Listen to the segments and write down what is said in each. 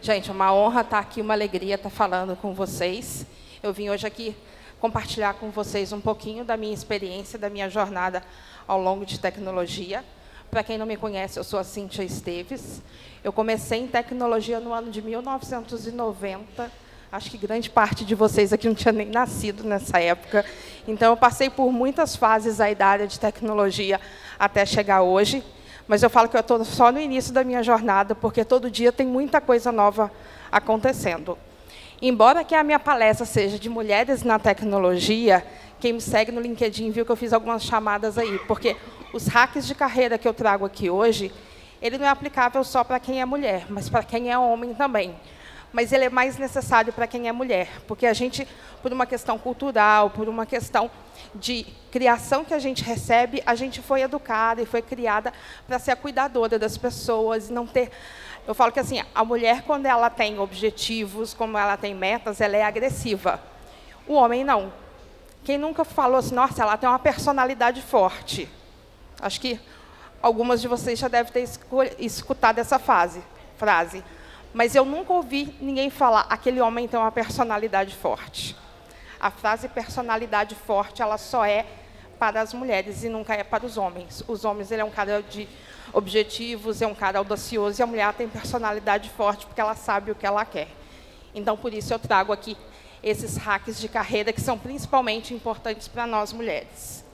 Gente, é uma honra estar aqui, uma alegria estar falando com vocês. Eu vim hoje aqui compartilhar com vocês um pouquinho da minha experiência, da minha jornada ao longo de tecnologia. Para quem não me conhece, eu sou a Cíntia Esteves. Eu comecei em tecnologia no ano de 1990. Acho que grande parte de vocês aqui não tinha nem nascido nessa época. Então, eu passei por muitas fases aí da área de tecnologia até chegar hoje. Mas eu falo que eu estou só no início da minha jornada, porque todo dia tem muita coisa nova acontecendo. Embora que a minha palestra seja de mulheres na tecnologia, quem me segue no LinkedIn viu que eu fiz algumas chamadas aí, porque os hacks de carreira que eu trago aqui hoje, ele não é aplicável só para quem é mulher, mas para quem é homem também. Mas ele é mais necessário para quem é mulher, porque a gente, por uma questão cultural, por uma questão de criação que a gente recebe, a gente foi educada e foi criada para ser a cuidadora das pessoas, não ter... Eu falo que assim, a mulher, quando ela tem objetivos, como ela tem metas, ela é agressiva. O homem, não. Quem nunca falou assim, nossa, ela tem uma personalidade forte? Acho que algumas de vocês já devem ter escutado essa frase. Mas eu nunca ouvi ninguém falar, aquele homem tem uma personalidade forte. A frase personalidade forte, ela só é para as mulheres e nunca é para os homens. Os homens, ele é um cara de objetivos, é um cara audacioso, e a mulher tem personalidade forte porque ela sabe o que ela quer. Então, por isso, eu trago aqui esses hacks de carreira que são principalmente importantes para nós mulheres.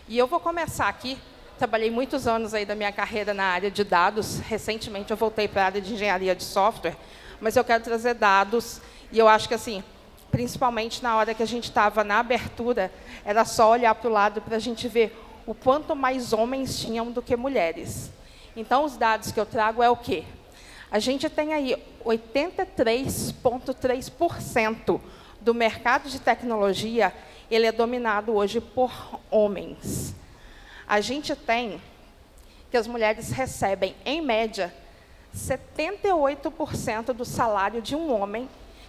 E eu vou começar aqui. Trabalhei muitos anos aí da minha carreira na área de dados. Recentemente, eu voltei para a área de engenharia de software, mas eu quero trazer dados, e eu acho que, assim, principalmente na hora que a gente estava na abertura, era só olhar para o lado para a gente ver o quanto mais homens tinham do que mulheres. Então, os dados que eu trago é o quê? A gente tem aí 83,3% do mercado de tecnologia, ele é dominado hoje por homens. A gente tem que as mulheres recebem, em média, 78% do salário de um homem,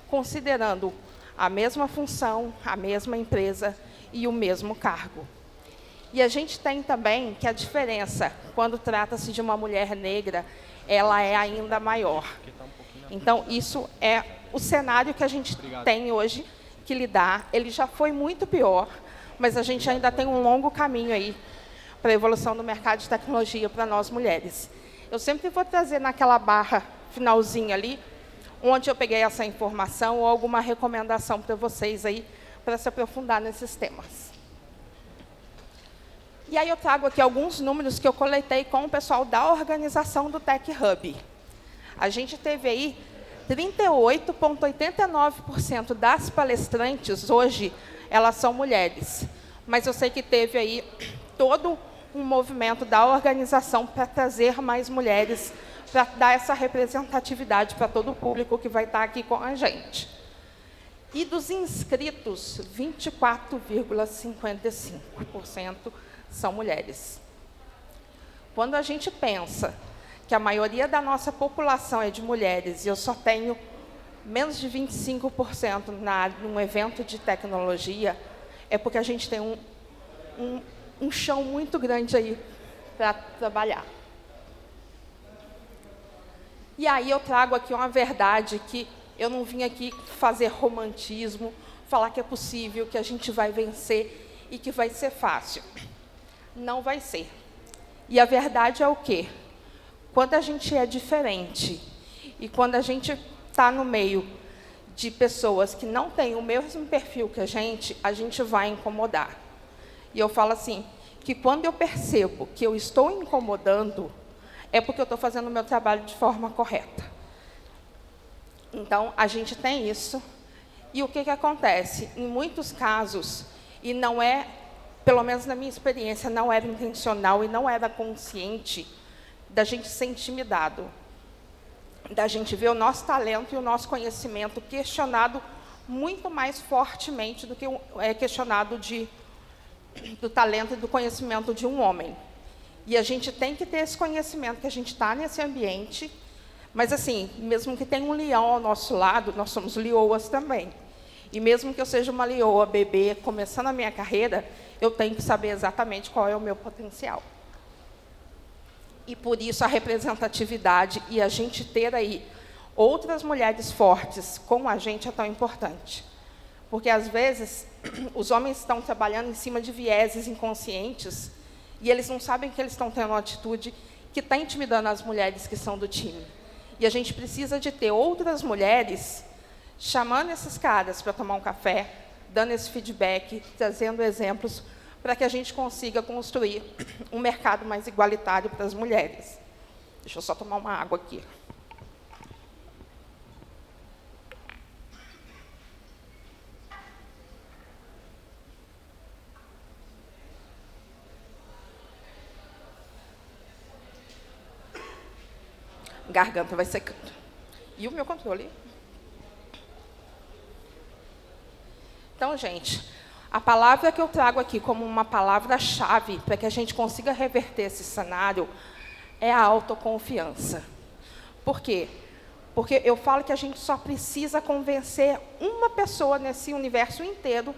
considerando a mesma função, a mesma empresa e o mesmo cargo. E a gente tem também que a diferença, quando trata-se de uma mulher negra, ela é ainda maior. Então, isso é o cenário que a gente tem hoje que lidar. Ele já foi muito pior, mas a gente ainda tem um longo caminho aí para a evolução do mercado de tecnologia para nós mulheres. Eu sempre vou trazer naquela barra finalzinha ali, onde eu peguei essa informação ou alguma recomendação para vocês aí, para se aprofundar nesses temas. E aí eu trago aqui alguns números que eu coletei com o pessoal da organização do Tech Hub. A gente teve aí 38,89% das palestrantes hoje, elas são mulheres. Mas eu sei que teve aí todo um movimento da organização para trazer mais mulheres, para dar essa representatividade para todo o público que vai estar aqui com a gente. E dos inscritos, 24,55% são mulheres. Quando a gente pensa que a maioria da nossa população é de mulheres, e eu só tenho menos de 25% num evento de tecnologia, é porque a gente tem um chão muito grande aí para trabalhar. E aí eu trago aqui uma verdade que eu não vim aqui fazer romantismo, falar que é possível, que a gente vai vencer e que vai ser fácil. Não vai ser. E a verdade é o quê? Quando a gente é diferente e quando a gente está no meio de pessoas que não têm o mesmo perfil que a gente vai incomodar. E eu falo assim, que quando eu percebo que eu estou incomodando, é porque eu estou fazendo o meu trabalho de forma correta. Então, a gente tem isso. E o que acontece? Em muitos casos, e não é, pelo menos na minha experiência, não era intencional e não era consciente, da gente ser intimidado, da gente ver o nosso talento e o nosso conhecimento questionado muito mais fortemente do que é questionado do talento e do conhecimento de um homem. E a gente tem que ter esse conhecimento, que a gente está nesse ambiente, mas, assim, mesmo que tenha um leão ao nosso lado, nós somos leoas também. E mesmo que eu seja uma leoa bebê, começando a minha carreira, eu tenho que saber exatamente qual é o meu potencial. E, por isso, a representatividade e a gente ter aí outras mulheres fortes com a gente é tão importante. Porque, às vezes, os homens estão trabalhando em cima de vieses inconscientes e eles não sabem que eles estão tendo uma atitude que está intimidando as mulheres que são do time. E a gente precisa de ter outras mulheres chamando esses caras para tomar um café, dando esse feedback, trazendo exemplos, para que a gente consiga construir um mercado mais igualitário para as mulheres. Deixa eu só tomar uma água aqui. Garganta vai secando. E o meu controle? Então, gente, a palavra que eu trago aqui como uma palavra-chave para que a gente consiga reverter esse cenário é a autoconfiança. Por quê? Porque eu falo que a gente só precisa convencer uma pessoa nesse universo inteiro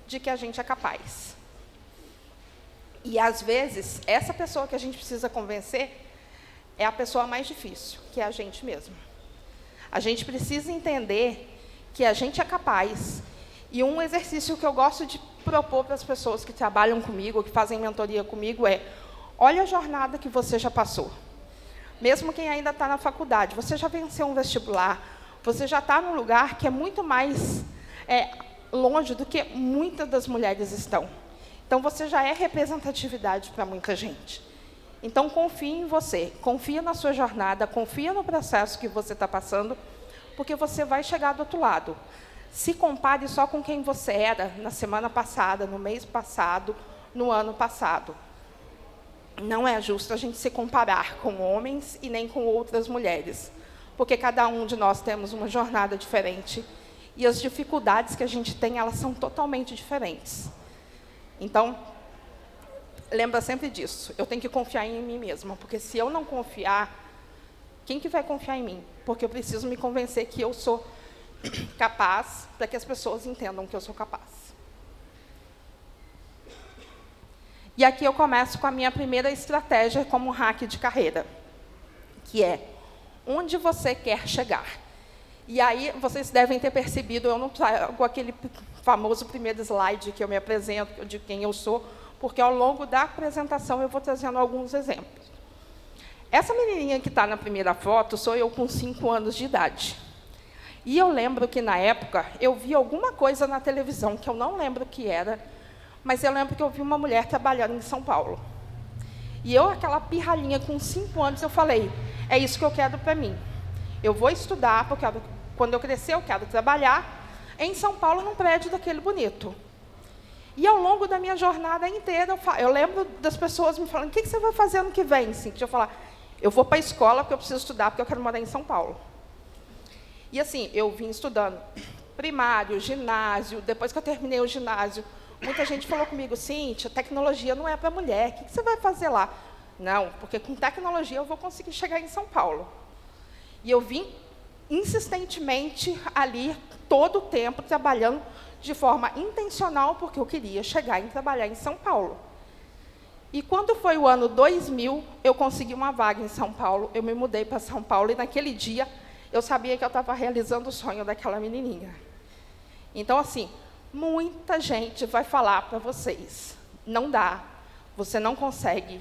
de que a gente é capaz. E, às vezes, essa pessoa que a gente precisa convencer é a pessoa mais difícil, que é a gente mesmo. A gente precisa entender que a gente é capaz. E um exercício que eu gosto de propor para as pessoas que trabalham comigo, que fazem mentoria comigo, é: olha a jornada que você já passou. Mesmo quem ainda está na faculdade, você já venceu um vestibular, você já está num lugar que é muito mais longe do que muitas das mulheres estão. Então, você já é representatividade para muita gente. Então, confie em você, confia na sua jornada, confia no processo que você está passando, porque você vai chegar do outro lado. Se compare só com quem você era na semana passada, no mês passado, no ano passado. Não é justo a gente se comparar com homens e nem com outras mulheres, porque cada um de nós temos uma jornada diferente e as dificuldades que a gente tem, elas são totalmente diferentes. Então, lembra sempre disso. Eu tenho que confiar em mim mesma, porque se eu não confiar, quem que vai confiar em mim? Porque eu preciso me convencer que eu sou capaz, para que as pessoas entendam que eu sou capaz. E aqui eu começo com a minha primeira estratégia como hack de carreira, que é: onde você quer chegar? E aí, vocês devem ter percebido, eu não trago aquele famoso primeiro slide que eu me apresento, de quem eu sou, porque ao longo da apresentação eu vou trazendo alguns exemplos. Essa menininha que está na primeira foto sou eu com 5 anos de idade. E eu lembro que, na época, eu vi alguma coisa na televisão, que eu não lembro o que era, mas eu lembro que eu vi uma mulher trabalhando em São Paulo. E eu, aquela pirralhinha com 5 anos, eu falei: é isso que eu quero para mim. Eu vou estudar, porque quando eu crescer, eu quero trabalhar em São Paulo, num prédio daquele bonito. E, ao longo da minha jornada inteira, eu lembro das pessoas me falando: o que você vai fazer ano que vem, Cíntia? Eu falar: eu vou para a escola, porque eu preciso estudar, porque eu quero morar em São Paulo. E, assim, eu vim estudando primário, ginásio. Depois que eu terminei o ginásio, muita gente falou comigo: Cíntia, tecnologia não é para mulher, o que você vai fazer lá? Não, porque com tecnologia eu vou conseguir chegar em São Paulo. E eu vim insistentemente ali, todo o tempo, trabalhando de forma intencional, porque eu queria chegar e trabalhar em São Paulo. E quando foi o ano 2000, eu consegui uma vaga em São Paulo, eu me mudei para São Paulo, e naquele dia eu sabia que eu estava realizando o sonho daquela menininha. Então, assim, muita gente vai falar para vocês: não dá, você não consegue,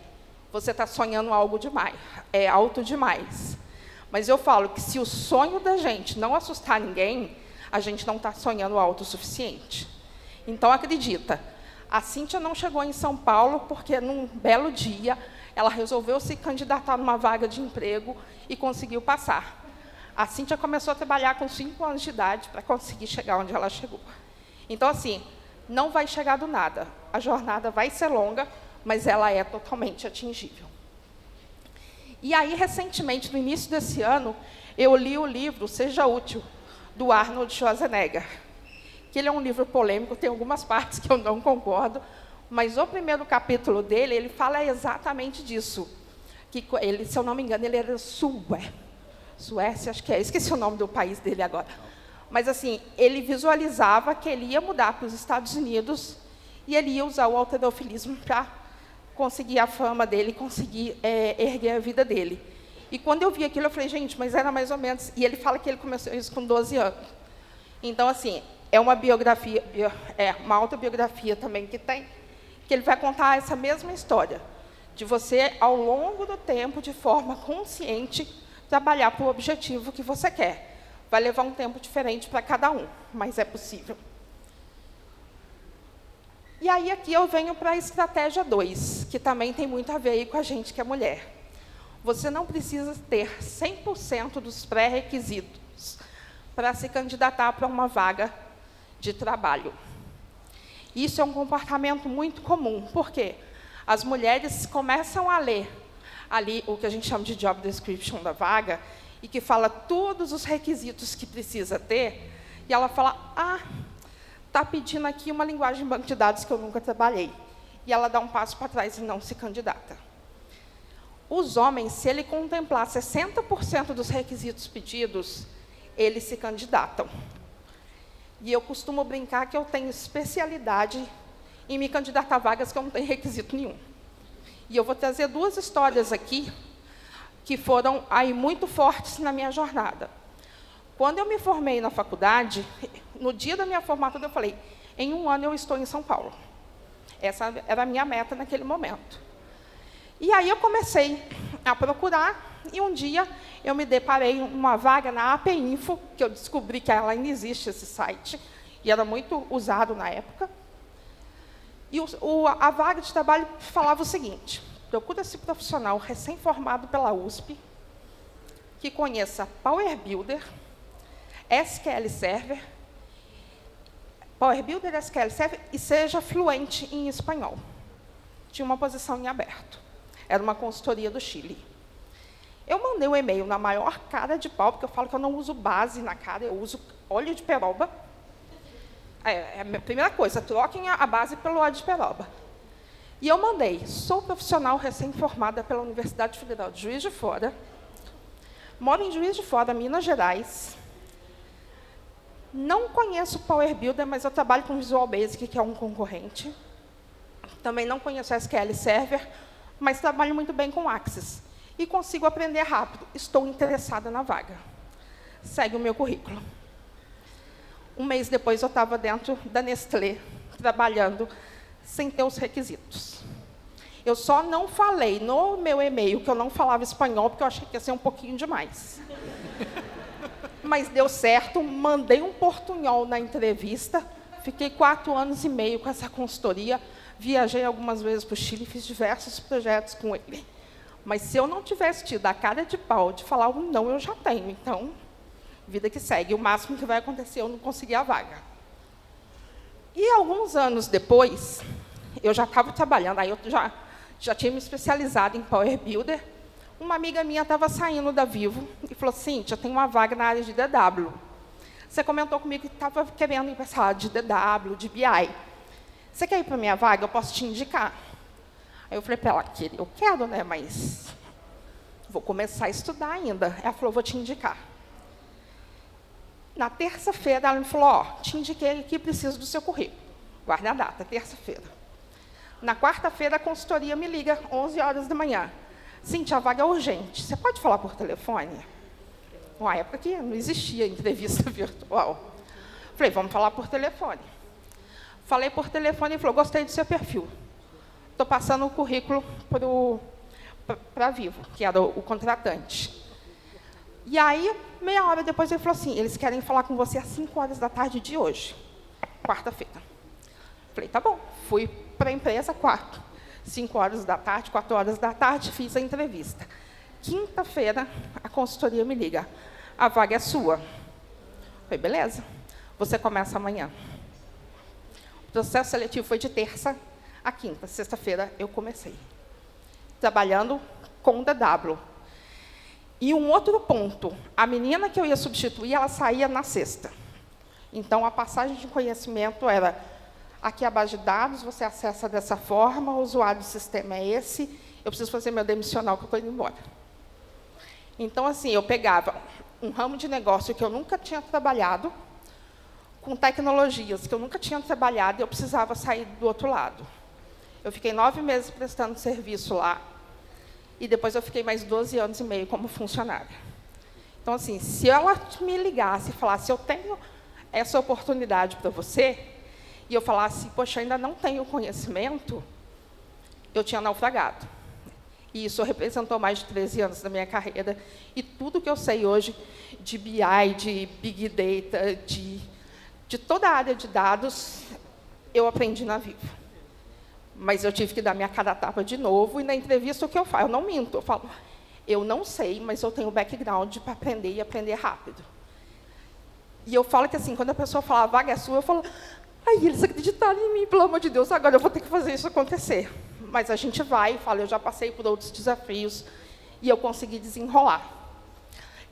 você está sonhando algo demais, é alto demais. Mas eu falo que se o sonho da gente não assustar ninguém, a gente não está sonhando alto o suficiente. Então, acredita, a Cíntia não chegou em São Paulo porque, num belo dia, ela resolveu se candidatar numa vaga de emprego e conseguiu passar. A Cíntia começou a trabalhar com 5 anos de idade para conseguir chegar onde ela chegou. Então, assim, não vai chegar do nada. A jornada vai ser longa, mas ela é totalmente atingível. E aí, recentemente, no início desse ano, eu li o livro Seja Útil, do Arnold Schwarzenegger, que ele é um livro polêmico, tem algumas partes que eu não concordo, mas o primeiro capítulo dele, ele fala exatamente disso. Que ele, se eu não me engano, ele era Suécia, acho que é, esqueci o nome do país dele agora. Mas, assim, ele visualizava que ele ia mudar para os Estados Unidos e ele ia usar o halterofilismo para conseguir a fama dele, conseguir erguer a vida dele. E quando eu vi aquilo, eu falei, gente, mas era mais ou menos... E ele fala que ele começou isso com 12 anos. Então, assim, é uma biografia, uma autobiografia também que tem, que ele vai contar essa mesma história, de você, ao longo do tempo, de forma consciente, trabalhar para o objetivo que você quer. Vai levar um tempo diferente para cada um, mas é possível. E aí, aqui eu venho para a estratégia 2, que também tem muito a ver aí com a gente que é mulher. Você não precisa ter 100% dos pré-requisitos para se candidatar para uma vaga de trabalho. Isso é um comportamento muito comum, porque as mulheres começam a ler ali o que a gente chama de job description da vaga, e que fala todos os requisitos que precisa ter, e ela fala, está pedindo aqui uma linguagem de banco de dados que eu nunca trabalhei. E ela dá um passo para trás e não se candidata. Os homens, se ele contemplar 60% dos requisitos pedidos, eles se candidatam. E eu costumo brincar que eu tenho especialidade em me candidatar a vagas que eu não tenho requisito nenhum. E eu vou trazer 2 histórias aqui que foram aí muito fortes na minha jornada. Quando eu me formei na faculdade, no dia da minha formatura, eu falei, em 1 ano eu estou em São Paulo. Essa era a minha meta naquele momento. E aí eu comecei a procurar, e um dia eu me deparei com uma vaga na AP Info, que eu descobri que ela ainda existe, esse site, e era muito usado na época. E a vaga de trabalho falava o seguinte, procura-se profissional recém-formado pela USP, que conheça Power Builder, SQL Server, SQL Server e seja fluente em espanhol. Tinha uma posição em aberto. Era uma consultoria do Chile. Eu mandei um e-mail na maior cara de pau, porque eu falo que eu não uso base na cara, eu uso óleo de peroba. É a primeira coisa, troquem a base pelo óleo de peroba. E eu mandei, sou profissional recém-formada pela Universidade Federal de Juiz de Fora, moro em Juiz de Fora, Minas Gerais, não conheço Power Builder, mas eu trabalho com Visual Basic, que é um concorrente. Também não conheço SQL Server, mas trabalho muito bem com Access. E consigo aprender rápido. Estou interessada na vaga. Segue o meu currículo. 1 mês depois, eu estava dentro da Nestlé, trabalhando, sem ter os requisitos. Eu só não falei no meu e-mail que eu não falava espanhol, porque eu achei que ia ser um pouquinho demais. Mas deu certo, mandei um portunhol na entrevista, fiquei 4 anos e meio com essa consultoria, viajei algumas vezes para o Chile, fiz diversos projetos com ele. Mas se eu não tivesse tido a cara de pau de falar um não, eu já tenho. Então, vida que segue. O máximo que vai acontecer, eu não consegui a vaga. E alguns anos depois, eu já estava trabalhando, aí eu já tinha me especializado em Power Builder. Uma amiga minha estava saindo da Vivo e falou, Cíntia, tem uma vaga na área de DW. Você comentou comigo que estava querendo ir para essa área de DW, de BI. Você quer ir para a minha vaga? Eu posso te indicar. Aí eu falei para ela, eu quero, né, mas vou começar a estudar ainda. Ela falou, vou te indicar. Na terça-feira, ela me falou, te indiquei aqui, preciso do seu currículo. Guarda a data, terça-feira. Na quarta-feira, a consultoria me liga, 11 horas da manhã. Cíntia, a vaga é urgente. Você pode falar por telefone? Uma época que não existia entrevista virtual. Falei, vamos falar por telefone. Falei por telefone e falou, gostei do seu perfil. Estou passando o currículo para a Vivo, que era o contratante. E aí, meia hora depois, ele falou assim, eles querem falar com você às 5 horas da tarde de hoje, quarta-feira. Falei, tá bom. Fui para a empresa, 5 horas da tarde, 4 horas da tarde, fiz a entrevista. Quinta-feira, a consultoria me liga. A vaga é sua. Falei, beleza. Você começa amanhã. O processo seletivo foi de terça a quinta. Sexta-feira, eu comecei. Trabalhando com DW. E um outro ponto, a menina que eu ia substituir, ela saía na sexta. Então, a passagem de conhecimento era, aqui é a base de dados, você acessa dessa forma, o usuário do sistema é esse, eu preciso fazer meu demissional, que eu estou indo embora. Então, assim, eu pegava um ramo de negócio que eu nunca tinha trabalhado, com tecnologias que eu nunca tinha trabalhado, e eu precisava sair do outro lado. Eu fiquei 9 meses prestando serviço lá, e depois eu fiquei mais 12 anos e meio como funcionária. Então, assim, se ela me ligasse e falasse, eu tenho essa oportunidade para você, e eu falasse, poxa, ainda não tenho conhecimento, eu tinha naufragado. E isso representou mais de 13 anos da minha carreira. E tudo que eu sei hoje de BI, de Big Data, de toda a área de dados, eu aprendi na Vivo. Mas eu tive que dar minha cara a tapa de novo, e na entrevista o que eu faço? Eu não minto, eu falo, eu não sei, mas eu tenho background para aprender e aprender rápido. E eu falo que, assim, quando a pessoa fala, a vaga é sua, eu falo, ai, eles acreditaram em mim, pelo amor de Deus, agora eu vou ter que fazer isso acontecer. Mas a gente vai, fala, eu já passei por outros desafios, e eu consegui desenrolar.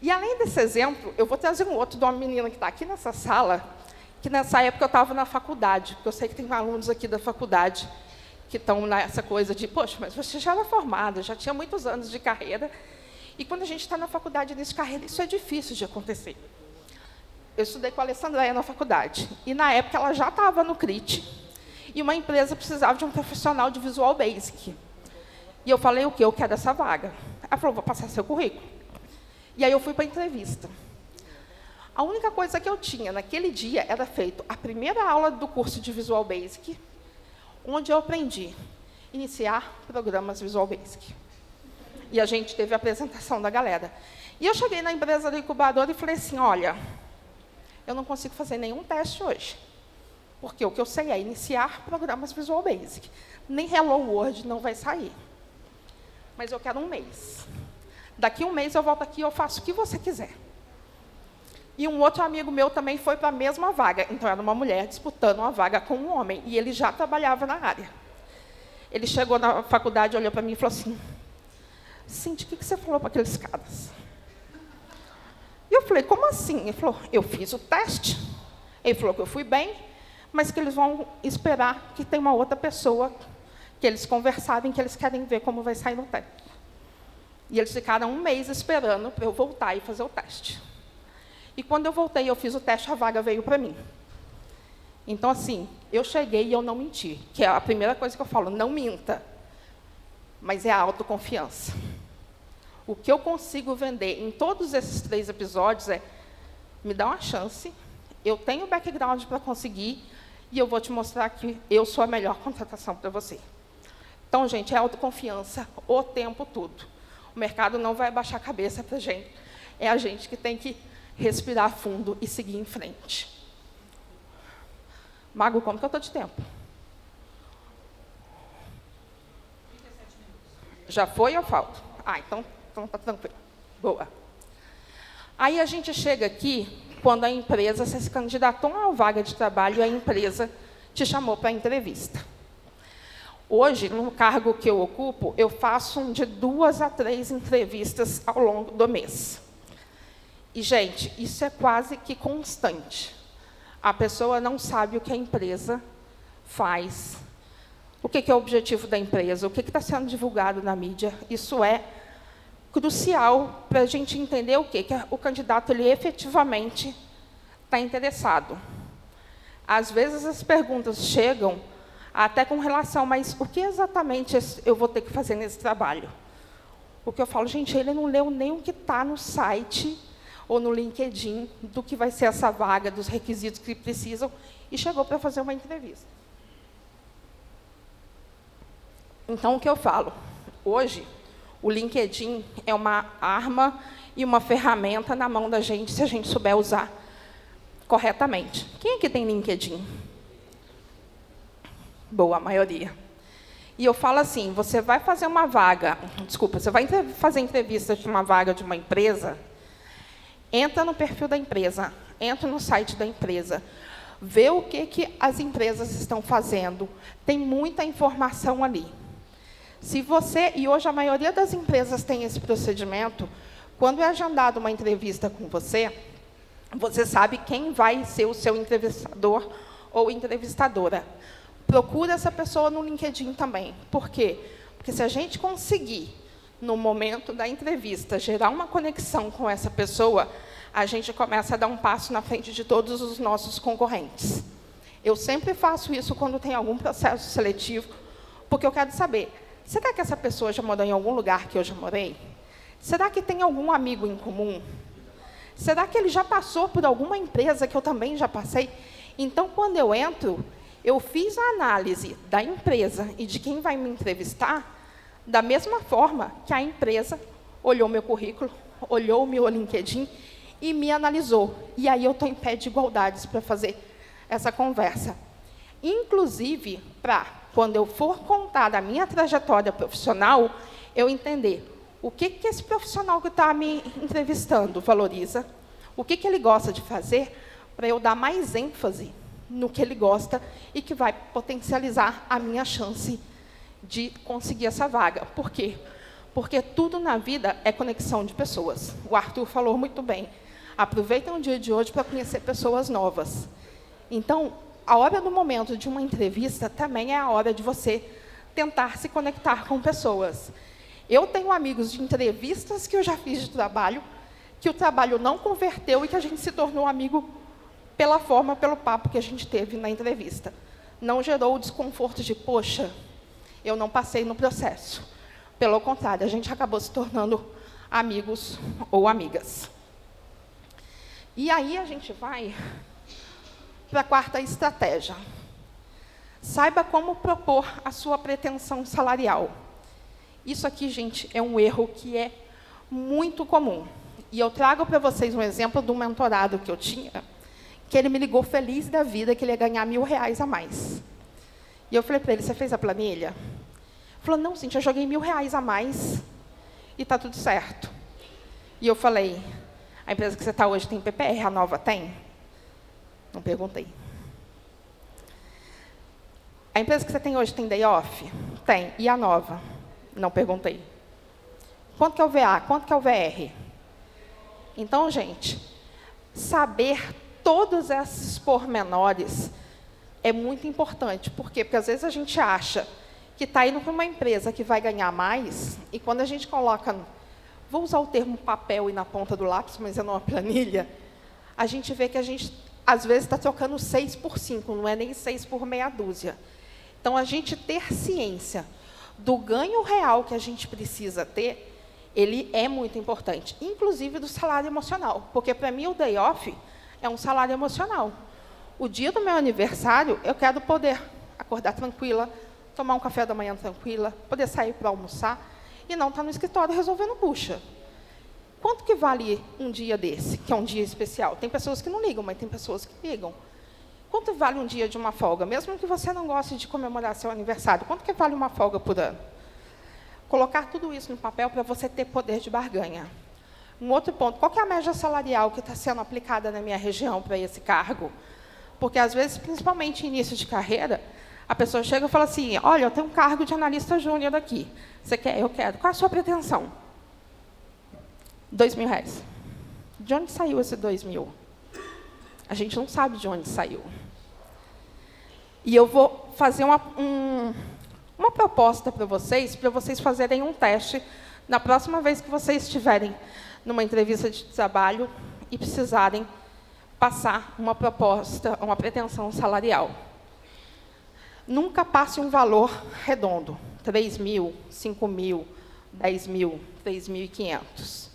E, além desse exemplo, eu vou trazer um outro de uma menina que está aqui nessa sala, que nessa época eu estava na faculdade, porque eu sei que tem alunos aqui da faculdade que estão nessa coisa de, poxa, mas você já era formada, já tinha muitos anos de carreira, e quando a gente está na faculdade, início de carreira, isso é difícil de acontecer. Eu estudei com a Alessandra na faculdade, e na época ela já estava no CRIT, e uma empresa precisava de um profissional de Visual Basic. E eu falei, o quê? Eu quero essa vaga. Ela falou, vou passar seu currículo. E aí eu fui para a entrevista. A única coisa que eu tinha naquele dia era feito a primeira aula do curso de Visual Basic, onde eu aprendi a iniciar programas Visual Basic. E a gente teve a apresentação da galera. E eu cheguei na empresa do incubador e falei assim, olha, eu não consigo fazer nenhum teste hoje, porque o que eu sei é iniciar programas Visual Basic. Nem Hello World não vai sair. Mas eu quero um mês. Daqui um mês eu volto aqui e eu faço o que você quiser. E um outro amigo meu também foi para a mesma vaga. Então, era uma mulher disputando uma vaga com um homem. E ele já trabalhava na área. Ele chegou na faculdade, olhou para mim e falou assim, Cindy, o que você falou para aqueles caras? E eu falei, como assim? Ele falou, eu fiz o teste. Ele falou que eu fui bem, mas que eles vão esperar que tem uma outra pessoa, que eles conversarem, que eles querem ver como vai sair no teste. E eles ficaram um mês esperando para eu voltar e fazer o teste. E quando eu voltei, eu fiz o teste, a vaga veio para mim. Então, assim, eu cheguei e eu não menti, que é a primeira coisa que eu falo, não minta, mas é a autoconfiança. O que eu consigo vender em todos esses 3 episódios é, me dá uma chance, eu tenho background para conseguir, e eu vou te mostrar que eu sou a melhor contratação para você. Então, gente, é autoconfiança o tempo todo. O mercado não vai baixar a cabeça para a gente, é a gente que tem que respirar fundo e seguir em frente. Mago, como que eu estou de tempo? 37 minutos. Já foi ou falta? Ah, então está tranquilo. Boa. Aí a gente chega aqui, quando a empresa, você se candidatou a uma vaga de trabalho, e a empresa te chamou para a entrevista. Hoje, no cargo que eu ocupo, eu faço de 2 a 3 entrevistas ao longo do mês. E, gente, isso é quase que constante. A pessoa não sabe o que a empresa faz, o que é o objetivo da empresa, o que está sendo divulgado na mídia. Isso é crucial para a gente entender o quê? Que o candidato ele efetivamente está interessado. Às vezes, as perguntas chegam até com relação, mas o que exatamente eu vou ter que fazer nesse trabalho? O que eu falo, gente, ele não leu nem o que está no site ou no LinkedIn, do que vai ser essa vaga, dos requisitos que precisam, e chegou para fazer uma entrevista. Então, o que eu falo? Hoje, o LinkedIn é uma arma e uma ferramenta na mão da gente, se a gente souber usar corretamente. Quem aqui tem LinkedIn? Boa, a maioria. E eu falo assim, você vai fazer uma vaga, desculpa, você vai fazer entrevista de uma vaga de uma empresa, entra no perfil da empresa, entra no site da empresa, vê o que as empresas estão fazendo. Tem muita informação ali. Se você, e hoje a maioria das empresas tem esse procedimento, quando é agendada uma entrevista com você, você sabe quem vai ser o seu entrevistador ou entrevistadora. Procura essa pessoa no LinkedIn também. Por quê? Porque se a gente conseguir, no momento da entrevista, gerar uma conexão com essa pessoa, a gente começa a dar um passo na frente de todos os nossos concorrentes. Eu sempre faço isso quando tem algum processo seletivo, Porque eu quero saber, será que essa pessoa já morou em algum lugar que eu já morei? Será que tem algum amigo em comum? Será que ele já passou por alguma empresa que eu também já passei? Então, quando eu entro, eu fiz a análise da empresa e de quem vai me entrevistar da mesma forma que a empresa olhou meu currículo, olhou o meu LinkedIn e me analisou. E aí eu estou em pé de igualdades para fazer essa conversa. Inclusive, para, quando eu for contar da minha trajetória profissional, eu entender o que esse profissional que está me entrevistando valoriza, o que ele gosta de fazer, para eu dar mais ênfase no que ele gosta e que vai potencializar a minha chance de conseguir essa vaga. Por quê? Porque tudo na vida é conexão de pessoas. O Arthur falou muito bem. Aproveitem o dia de hoje para conhecer pessoas novas. Então, a hora do momento de uma entrevista também é a hora de você tentar se conectar com pessoas. Eu tenho amigos de entrevistas que eu já fiz de trabalho, que o trabalho não converteu e que a gente se tornou amigo pela forma, pelo papo que a gente teve na entrevista. Não gerou o desconforto de, poxa, eu não passei no processo. Pelo contrário, a gente acabou se tornando amigos ou amigas. E aí a gente vai para a quarta estratégia. Saiba como propor a sua pretensão salarial. Isso aqui, gente, é um erro que é muito comum. E eu trago para vocês um exemplo de um mentorado que eu tinha, que ele me ligou feliz da vida que ele ia ganhar R$1.000 a mais. E eu falei para ele, você fez a planilha? Ele falou, não, Cíntia, eu joguei R$1.000 a mais e está tudo certo. E eu falei, a empresa que você está hoje tem PPR, a nova tem? Não perguntei. A empresa que você tem hoje tem day off? Tem. E a nova? Não perguntei. Quanto que é o VA? Quanto que é o VR? Então, gente, saber todos esses pormenores é muito importante. Por quê? Porque, às vezes, a gente acha que está indo para uma empresa que vai ganhar mais, e quando a gente coloca, vou usar o termo papel e na ponta do lápis, mas é numa planilha, a gente vê que a gente, às vezes, está trocando 6 por 5, não é nem 6 por meia dúzia. Então, a gente ter ciência do ganho real que a gente precisa ter, ele é muito importante, inclusive do salário emocional, porque, para mim, o day off é um salário emocional. O dia do meu aniversário, eu quero poder acordar tranquila, tomar um café da manhã tranquila, poder sair para almoçar e não estar no escritório resolvendo bucha. Quanto que vale um dia desse, que é um dia especial? Tem pessoas que não ligam, mas tem pessoas que ligam. Quanto vale um dia de uma folga? Mesmo que você não goste de comemorar seu aniversário, quanto que vale uma folga por ano? Colocar tudo isso no papel para você ter poder de barganha. Um outro ponto, qual que é a média salarial que está sendo aplicada na minha região para esse cargo? Porque, às vezes, principalmente em início de carreira, a pessoa chega e fala assim, olha, eu tenho um cargo de analista júnior aqui. Você quer? Eu quero. Qual é a sua pretensão? R$2.000. De onde saiu esse 2.000? A gente não sabe de onde saiu. E eu vou fazer uma proposta para vocês fazerem um teste na próxima vez que vocês estiverem numa entrevista de trabalho e precisarem passar uma proposta, uma pretensão salarial. Nunca passe um valor redondo, 3.000, 5.000, 10.000, 3.500.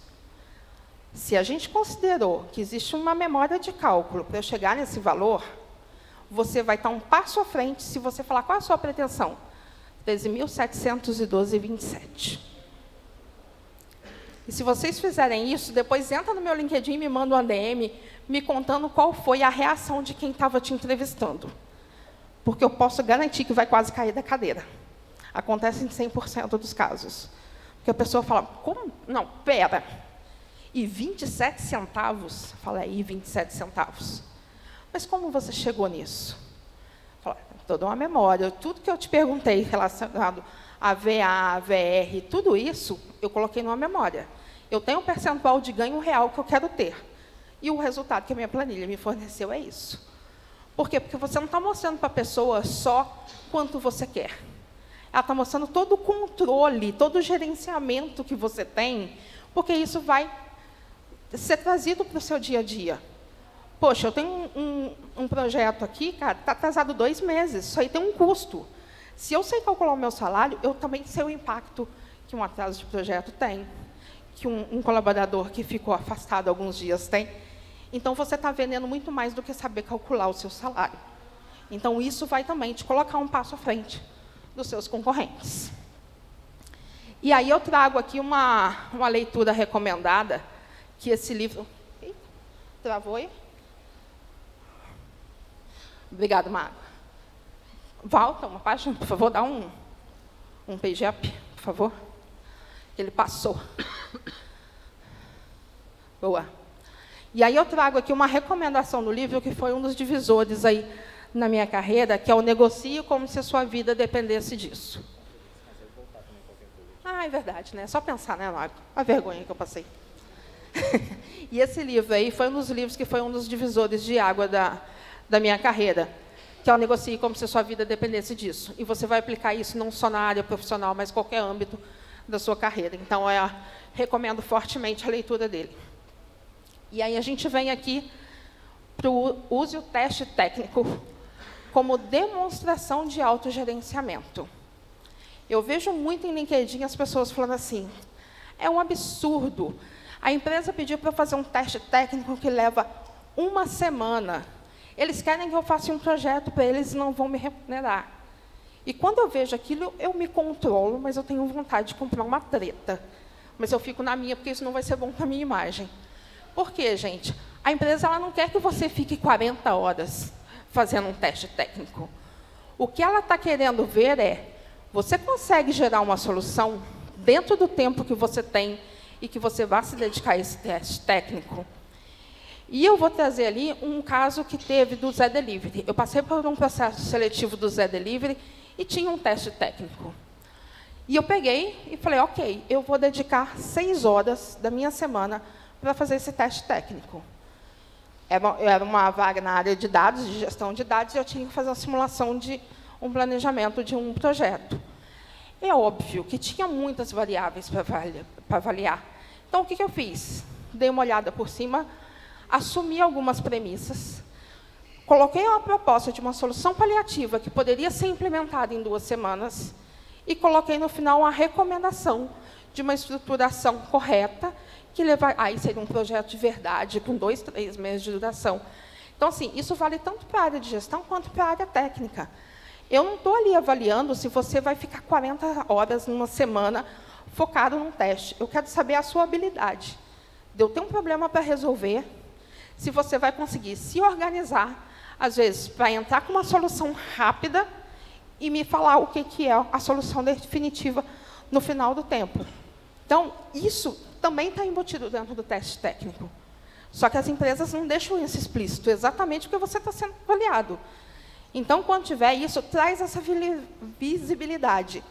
Se a gente considerou que existe uma memória de cálculo para chegar nesse valor, você vai estar um passo à frente se você falar qual é a sua pretensão. 13.712,27. E se vocês fizerem isso, depois entra no meu LinkedIn e me manda um ADM me contando qual foi a reação de quem estava te entrevistando. Porque eu posso garantir que vai quase cair da cadeira. Acontece em 100% dos casos. Porque a pessoa fala, como? Não, pera. E 27 centavos? Fala aí, 27 centavos. Mas como você chegou nisso? Fala, toda uma memória. Tudo que eu te perguntei relacionado a VA, VR, tudo isso, eu coloquei numa memória. Eu tenho um percentual de ganho real que eu quero ter. E o resultado que a minha planilha me forneceu é isso. Por quê? Porque você não está mostrando para a pessoa só quanto você quer. Ela está mostrando todo o controle, todo o gerenciamento que você tem, porque isso vai ser trazido para o seu dia a dia. Poxa, eu tenho um projeto aqui, cara, está atrasado 2 meses, isso aí tem um custo. Se eu sei calcular o meu salário, eu também sei o impacto que um atraso de projeto tem, que um colaborador que ficou afastado alguns dias tem. Então, você está vendendo muito mais do que saber calcular o seu salário. Então, isso vai também te colocar um passo à frente dos seus concorrentes. E aí eu trago aqui uma leitura recomendada, que esse livro... Eita, travou aí? Obrigada, Mago. Volta uma página, por favor, dá um page up, por favor. Ele passou. Boa. E aí eu trago aqui uma recomendação do livro, que foi um dos divisores aí na minha carreira, que é o Negocie como se a sua vida dependesse disso. Ah, é verdade, né? Só pensar, né, Mago? A vergonha que eu passei. E esse livro aí foi um dos livros que foi um dos divisores de água da minha carreira, que é o Negocie como se a sua vida dependesse disso. E você vai aplicar isso não só na área profissional, mas em qualquer âmbito da sua carreira. Então, eu recomendo fortemente a leitura dele. E aí a gente vem aqui para o use o teste técnico como demonstração de autogerenciamento. Eu vejo muito em LinkedIn as pessoas falando assim, é um absurdo. A empresa pediu para eu fazer um teste técnico que leva 1 semana. Eles querem que eu faça um projeto para eles e não vão me remunerar. E quando eu vejo aquilo, eu me controlo, mas eu tenho vontade de comprar uma treta. Mas eu fico na minha, porque isso não vai ser bom para a minha imagem. Por quê, gente? A empresa ela não quer que você fique 40 horas fazendo um teste técnico. O que ela está querendo ver é, você consegue gerar uma solução dentro do tempo que você tem e que você vai se dedicar a esse teste técnico? E eu vou trazer ali um caso que teve do Zé Delivery. Eu passei por um processo seletivo do Zé Delivery e tinha um teste técnico. E eu peguei e falei, ok, eu vou dedicar 6 horas da minha semana para fazer esse teste técnico. Era uma vaga na área de dados, de gestão de dados, e eu tinha que fazer uma simulação de um planejamento de um projeto. É óbvio que tinha muitas variáveis para avaliar. Então, o que eu fiz? Dei uma olhada por cima, assumi algumas premissas, coloquei uma proposta de uma solução paliativa que poderia ser implementada em 2 semanas e coloquei, no final, uma recomendação de uma estruturação correta, que aí seria um projeto de verdade, com 2, 3 meses de duração. Então, assim, isso vale tanto para a área de gestão quanto para a área técnica. Eu não estou ali avaliando se você vai ficar 40 horas numa semana focado num teste. Eu quero saber a sua habilidade. Eu tenho um problema para resolver, se você vai conseguir se organizar, às vezes, para entrar com uma solução rápida e me falar o que é a solução definitiva no final do tempo. Então, isso também está embutido dentro do teste técnico. Só que as empresas não deixam isso explícito, exatamente porque você está sendo avaliado. Então, quando tiver isso, traz essa visibilidade.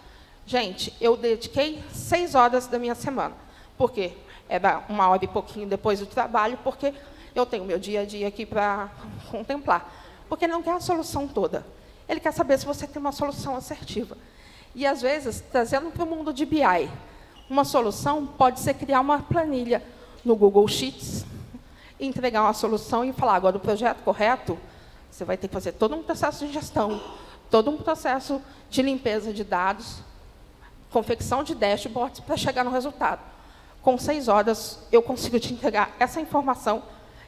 Gente, eu dediquei 6 horas da minha semana. Por quê? Era 1 hora e pouquinho depois do trabalho, porque eu tenho meu dia a dia aqui para contemplar. Porque ele não quer a solução toda. Ele quer saber se você tem uma solução assertiva. E, às vezes, trazendo para o mundo de BI, uma solução pode ser criar uma planilha no Google Sheets, entregar uma solução e falar, agora, o projeto correto, você vai ter que fazer todo um processo de gestão, todo um processo de limpeza de dados, confecção de dashboards para chegar no resultado. Com 6 horas, eu consigo te entregar essa informação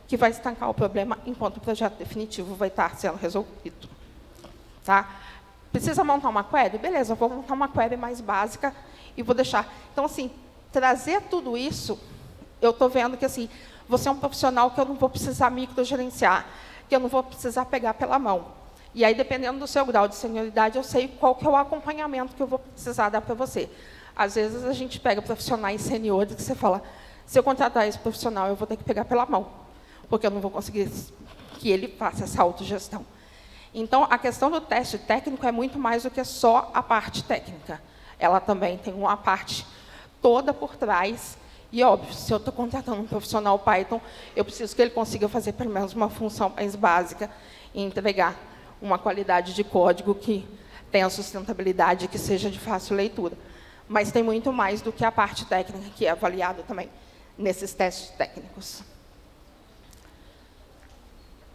que vai estancar o problema enquanto o projeto definitivo vai estar sendo resolvido. Tá? Precisa montar uma query? Beleza, eu vou montar uma query mais básica e vou deixar. Então, assim, trazer tudo isso, eu estou vendo que assim, você é um profissional que eu não vou precisar microgerenciar, que eu não vou precisar pegar pela mão. E aí, dependendo do seu grau de senioridade, eu sei qual que é o acompanhamento que eu vou precisar dar para você. Às vezes, a gente pega profissionais seniores que você fala, se eu contratar esse profissional, eu vou ter que pegar pela mão, porque eu não vou conseguir que ele faça essa autogestão. Então, a questão do teste técnico é muito mais do que só a parte técnica. Ela também tem uma parte toda por trás. E, óbvio, se eu estou contratando um profissional Python, eu preciso que ele consiga fazer, pelo menos, uma função mais básica e entregar uma qualidade de código que tenha sustentabilidade, que seja de fácil leitura. Mas tem muito mais do que a parte técnica, que é avaliada também nesses testes técnicos.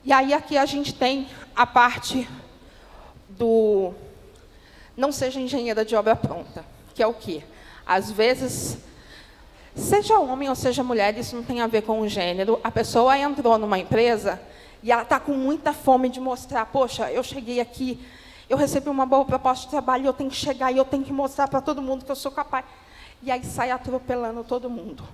E aí, aqui a gente tem a parte Não seja engenheira de obra pronta, que é o quê? Às vezes, seja homem ou seja mulher, isso não tem a ver com o gênero, a pessoa entrou numa empresa e ela está com muita fome de mostrar, poxa, eu cheguei aqui, eu recebi uma boa proposta de trabalho, eu tenho que chegar e eu tenho que mostrar para todo mundo que eu sou capaz. E aí sai atropelando todo mundo.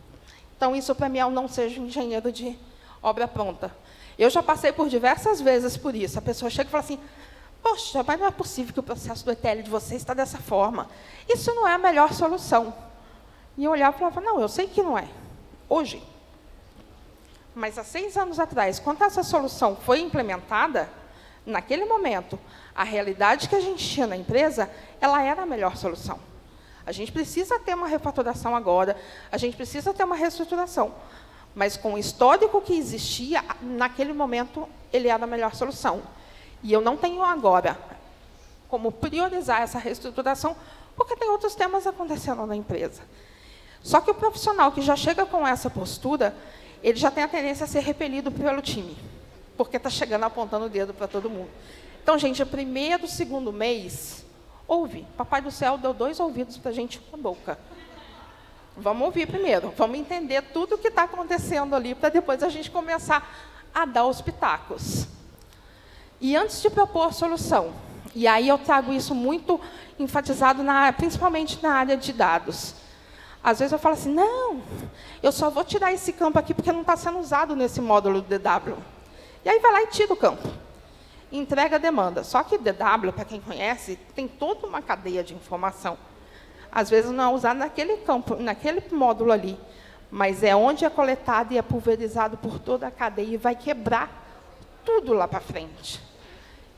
Então, isso para mim é o não seja engenheiro de obra pronta. Eu já passei por diversas vezes por isso. A pessoa chega e fala assim, poxa, mas não é possível que o processo do ETL de vocês está dessa forma. Isso não é a melhor solução. E eu olhava e falava, não, eu sei que não é. Hoje. Mas há 6 anos atrás, quando essa solução foi implementada, naquele momento, a realidade que a gente tinha na empresa, ela era a melhor solução. A gente precisa ter uma refaturação agora, a gente precisa ter uma reestruturação. Mas com o histórico que existia, naquele momento, ele era a melhor solução. E eu não tenho agora como priorizar essa reestruturação, porque tem outros temas acontecendo na empresa. Só que o profissional que já chega com essa postura, ele já tem a tendência a ser repelido pelo time, porque está chegando apontando o dedo para todo mundo. Então, gente, o primeiro, segundo mês, ouve. Papai do céu deu 2 ouvidos para a gente com a boca. Vamos ouvir primeiro, vamos entender tudo o que está acontecendo ali, para depois a gente começar a dar os pitacos. E antes de propor a solução, e aí eu trago isso muito enfatizado, principalmente na área de dados. Às vezes eu falo assim, não, eu só vou tirar esse campo aqui porque não está sendo usado nesse módulo DW. E aí vai lá e tira o campo. Entrega a demanda. Só que DW, para quem conhece, tem toda uma cadeia de informação. Às vezes não é usado naquele campo, naquele módulo ali, mas é onde é coletado e é pulverizado por toda a cadeia e vai quebrar tudo lá para frente.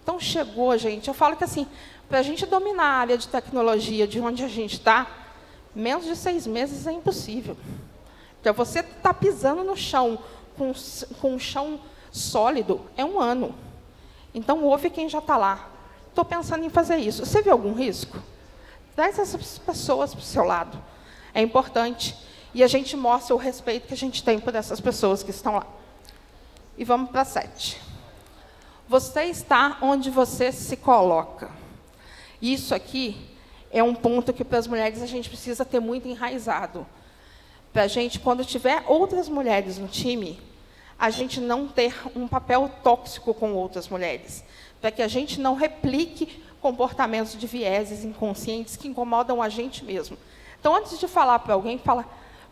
Então, chegou, gente, eu falo que assim, para a gente dominar a área de tecnologia de onde a gente está, menos de 6 meses é impossível. Para você estar pisando no chão, com um chão sólido, é 1 ano. Então, ouve quem já está lá. Estou pensando em fazer isso. Você vê algum risco? Traz essas pessoas para o seu lado. É importante. E a gente mostra o respeito que a gente tem por essas pessoas que estão lá. E vamos para 7. Você está onde você se coloca. Isso aqui é um ponto que, para as mulheres, a gente precisa ter muito enraizado. Para a gente, quando tiver outras mulheres no time, a gente não ter um papel tóxico com outras mulheres. Para que a gente não replique comportamentos de vieses inconscientes que incomodam a gente mesmo. Então, antes de falar para alguém, fala,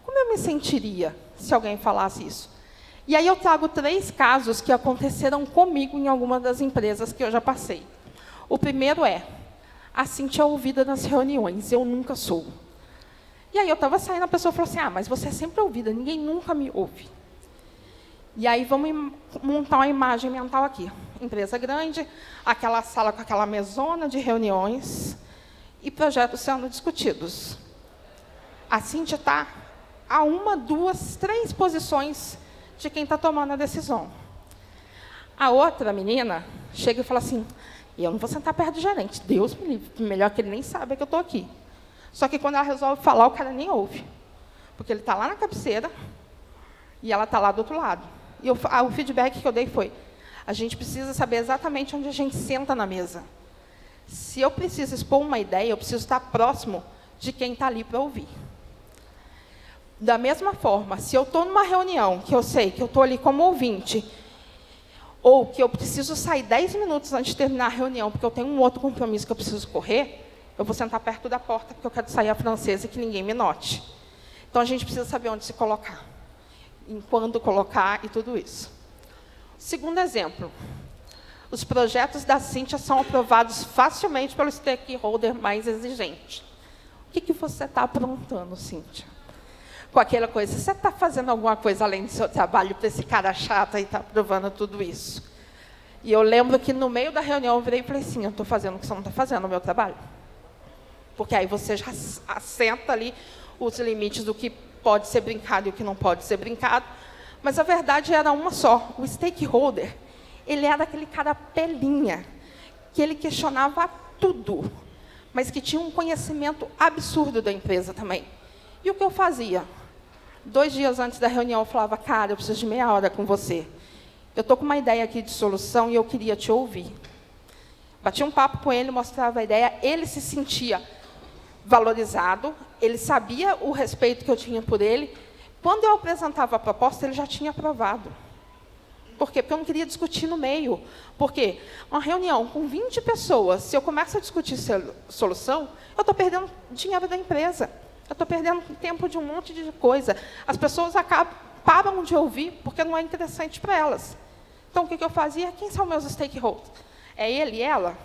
como eu me sentiria se alguém falasse isso? E aí eu trago 3 casos que aconteceram comigo em alguma das empresas que eu já passei. O primeiro é, a Cíntia é ouvida nas reuniões, eu nunca sou. E aí eu estava saindo, a pessoa falou assim, mas você é sempre ouvida, ninguém nunca me ouve. E aí vamos montar uma imagem mental aqui. Empresa grande, aquela sala com aquela mesona de reuniões e projetos sendo discutidos. A Cíntia está a 1, 2, 3 posições de quem está tomando a decisão. A outra menina chega e fala assim, eu não vou sentar perto do gerente, Deus me livre, melhor que ele nem saiba que eu estou aqui. Só que quando ela resolve falar, o cara nem ouve. Porque ele está lá na cabeceira e ela está lá do outro lado. E o feedback que eu dei foi, a gente precisa saber exatamente onde a gente senta na mesa. Se eu preciso expor uma ideia, eu preciso estar próximo de quem está ali para ouvir. Da mesma forma, se eu estou numa reunião, que eu sei que eu estou ali como ouvinte, ou que eu preciso sair 10 minutos antes de terminar a reunião, porque eu tenho um outro compromisso que eu preciso correr, eu vou sentar perto da porta, porque eu quero sair a francesa e que ninguém me note. Então, a gente precisa saber onde se colocar, em quando colocar e tudo isso. Segundo exemplo, os projetos da Cíntia são aprovados facilmente pelo stakeholder mais exigente. O que você está aprontando, Cíntia? Com aquela coisa, você está fazendo alguma coisa além do seu trabalho para esse cara chato e está aprovando tudo isso? E eu lembro que, no meio da reunião, eu virei e falei assim, eu estou fazendo o que você não está fazendo no meu trabalho. Porque aí você já assenta ali os limites do que pode ser brincado e o que não pode ser brincado. Mas a verdade era uma só. O stakeholder, ele era aquele cara pelinha, que ele questionava tudo, mas que tinha um conhecimento absurdo da empresa também. E o que eu fazia? 2 dias antes da reunião, eu falava, cara, eu preciso de meia hora com você. Eu estou com uma ideia aqui de solução e eu queria te ouvir. Batia um papo com ele, mostrava a ideia, ele se sentia valorizado, ele sabia o respeito que eu tinha por ele. Quando eu apresentava a proposta, ele já tinha aprovado. Por quê? Porque eu não queria discutir no meio. Por quê? Uma reunião com 20 pessoas, se eu começo a discutir solução, eu estou perdendo dinheiro da empresa. Eu estou perdendo tempo de um monte de coisa. As pessoas param de ouvir, porque não é interessante para elas. Então, o que eu fazia? Quem são meus stakeholders? É ele e ela?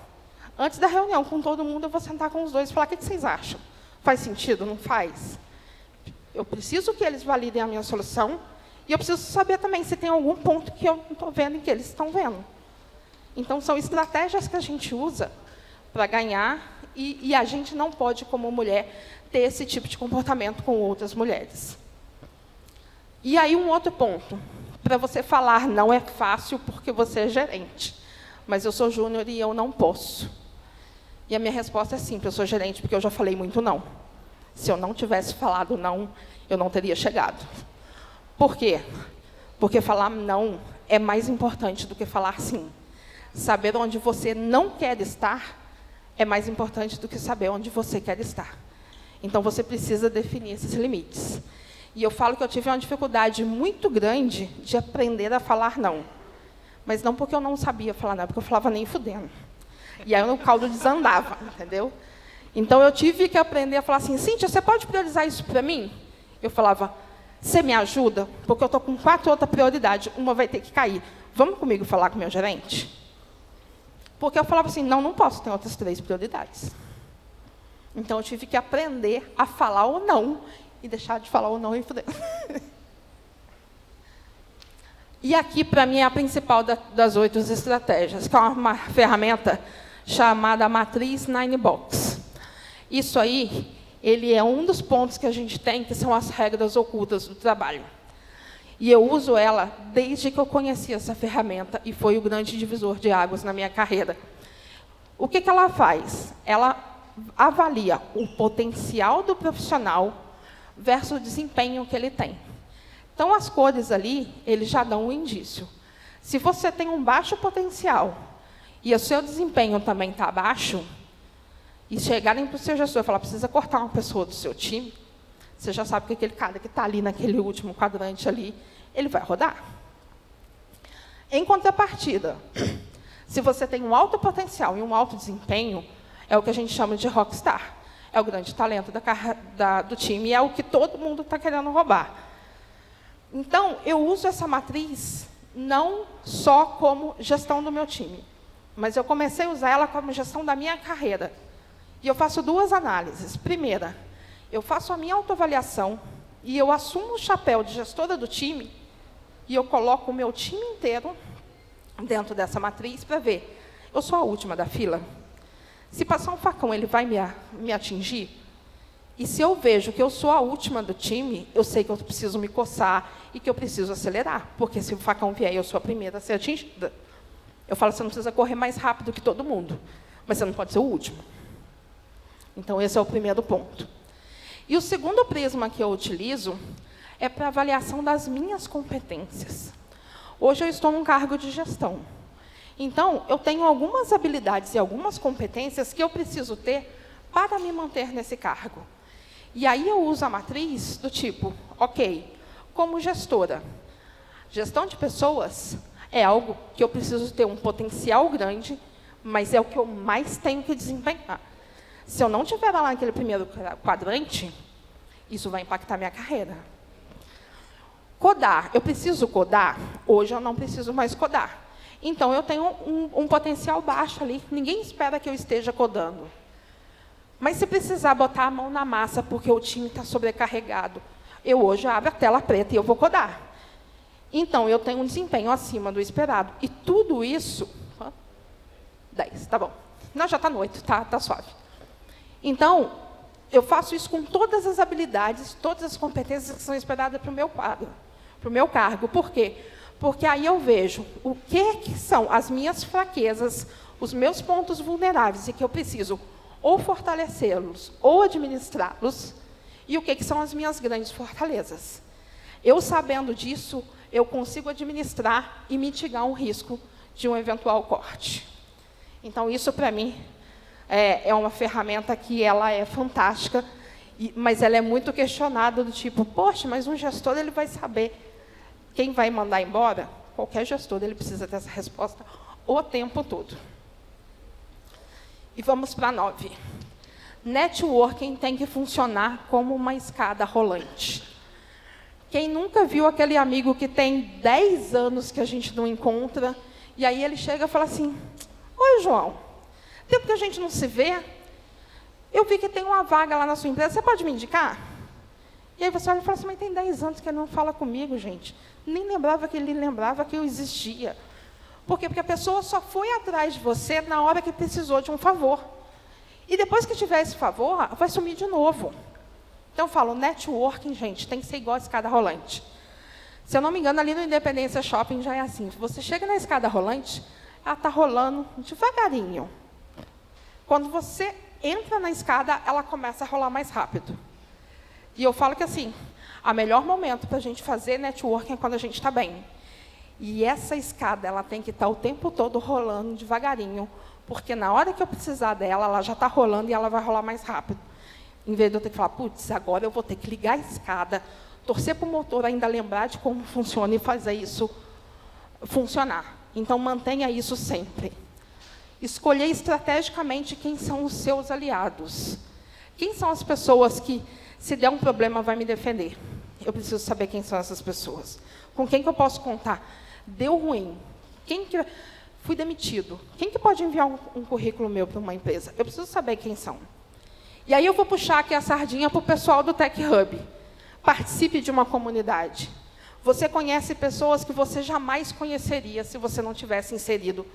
Antes da reunião com todo mundo, eu vou sentar com os dois e falar, o que vocês acham? Faz sentido? Não faz? Eu preciso que eles validem a minha solução e eu preciso saber também se tem algum ponto que eu não estou vendo e que eles estão vendo. Então, são estratégias que a gente usa para ganhar e a gente não pode, como mulher, ter esse tipo de comportamento com outras mulheres. E aí, um outro ponto. Para você falar não é fácil porque você é gerente, mas eu sou júnior e eu não posso. E a minha resposta é simples, eu sou gerente porque eu já falei muito não. Se eu não tivesse falado não, eu não teria chegado. Por quê? Porque falar não é mais importante do que falar sim. Saber onde você não quer estar é mais importante do que saber onde você quer estar. Então, você precisa definir esses limites. E eu falo que eu tive uma dificuldade muito grande de aprender a falar não. Mas não porque eu não sabia falar não, porque eu falava nem fudendo. E aí o caldo desandava, entendeu? Então, eu tive que aprender a falar assim, Cíntia, você pode priorizar isso para mim? Eu falava, você me ajuda? Porque eu estou com 4 outras prioridades, uma vai ter que cair. Vamos comigo falar com o meu gerente? Porque eu falava assim, não posso, tem outras 3 prioridades. Então, eu tive que aprender a falar o não e deixar de falar o não e fuder. E aqui, para mim, é a principal das 8 estratégias, que é uma ferramenta chamada Matriz 9Box. Isso aí, ele é um dos pontos que a gente tem, que são as regras ocultas do trabalho. E eu uso ela desde que eu conheci essa ferramenta, e foi o grande divisor de águas na minha carreira. O que ela faz? Ela avalia o potencial do profissional versus o desempenho que ele tem. Então, as cores ali, eles já dão um indício. Se você tem um baixo potencial e o seu desempenho também está baixo, e chegarem para o seu gestor e falar, precisa cortar uma pessoa do seu time, você já sabe que aquele cara que está ali naquele último quadrante ali, ele vai rodar. Em contrapartida, se você tem um alto potencial e um alto desempenho, é o que a gente chama de rockstar. É o grande talento do time e é o que todo mundo está querendo roubar. Então, eu uso essa matriz não só como gestão do meu time, mas eu comecei a usar ela como gestão da minha carreira. E eu faço 2 análises. Primeira, eu faço a minha autoavaliação e eu assumo o chapéu de gestora do time e eu coloco o meu time inteiro dentro dessa matriz para ver. Eu sou a última da fila? Se passar um facão, ele vai me atingir? E se eu vejo que eu sou a última do time, eu sei que eu preciso me coçar e que eu preciso acelerar, porque se o facão vier, eu sou a primeira a ser atingida. Eu falo, você não precisa correr mais rápido que todo mundo, mas você não pode ser o último. Então, esse é o primeiro ponto. E o segundo prisma que eu utilizo é para avaliação das minhas competências. Hoje eu estou num cargo de gestão. Então, eu tenho algumas habilidades e algumas competências que eu preciso ter para me manter nesse cargo. E aí eu uso a matriz do tipo, ok, como gestora, gestão de pessoas é algo que eu preciso ter um potencial grande, mas é o que eu mais tenho que desempenhar. Se eu não estiver lá naquele primeiro quadrante, isso vai impactar minha carreira. Codar, eu preciso codar? Hoje eu não preciso mais codar. Então, eu tenho um potencial baixo ali, ninguém espera que eu esteja codando. Mas se precisar botar a mão na massa porque o time está sobrecarregado, eu hoje abro a tela preta e eu vou codar. Então, eu tenho um desempenho acima do esperado. E tudo isso... 10, tá bom. Não, já está no 8, tá suave. Então, eu faço isso com todas as habilidades, todas as competências que são esperadas para o meu quadro, para o meu cargo. Por quê? Porque aí eu vejo o que são as minhas fraquezas, os meus pontos vulneráveis e que eu preciso ou fortalecê-los ou administrá-los, e o que são as minhas grandes fortalezas. Eu, sabendo disso, eu consigo administrar e mitigar um risco de um eventual corte. Então, isso, para mim, é uma ferramenta que ela é fantástica, mas ela é muito questionada, do tipo, poxa, mas um gestor ele vai saber quem vai mandar embora? Qualquer gestor ele precisa ter essa resposta o tempo todo. E vamos para 9. Networking tem que funcionar como uma escada rolante. Quem nunca viu aquele amigo que tem 10 anos que a gente não encontra, e aí ele chega e fala assim, oi, João, tempo que a gente não se vê, eu vi que tem uma vaga lá na sua empresa, você pode me indicar? E aí você olha e fala assim, mas tem 10 anos que ele não fala comigo, gente. Nem lembrava que ele lembrava que eu existia. Por quê? Porque a pessoa só foi atrás de você na hora que precisou de um favor. E depois que tiver esse favor, vai sumir de novo. Então, eu falo, networking, gente, tem que ser igual a escada rolante. Se eu não me engano, ali no Independência Shopping já é assim. Você chega na escada rolante, ela está rolando devagarinho. Quando você entra na escada, ela começa a rolar mais rápido. E eu falo que, assim, o melhor momento para a gente fazer networking é quando a gente está bem. E essa escada ela tem que estar o tempo todo rolando devagarinho, porque na hora que eu precisar dela, ela já está rolando e ela vai rolar mais rápido. Em vez de eu ter que falar, putz, agora eu vou ter que ligar a escada, torcer para o motor ainda lembrar de como funciona e fazer isso funcionar. Então, mantenha isso sempre. Escolher estrategicamente quem são os seus aliados. Quem são as pessoas que, se der um problema, vai me defender? Eu preciso saber quem são essas pessoas. Com quem que eu posso contar? Deu ruim. Fui demitido. Quem que pode enviar um currículo meu para uma empresa? Eu preciso saber quem são. E aí eu vou puxar aqui a sardinha para o pessoal do Tech Hub. Participe de uma comunidade. Você conhece pessoas que você jamais conheceria se você não tivesse inserido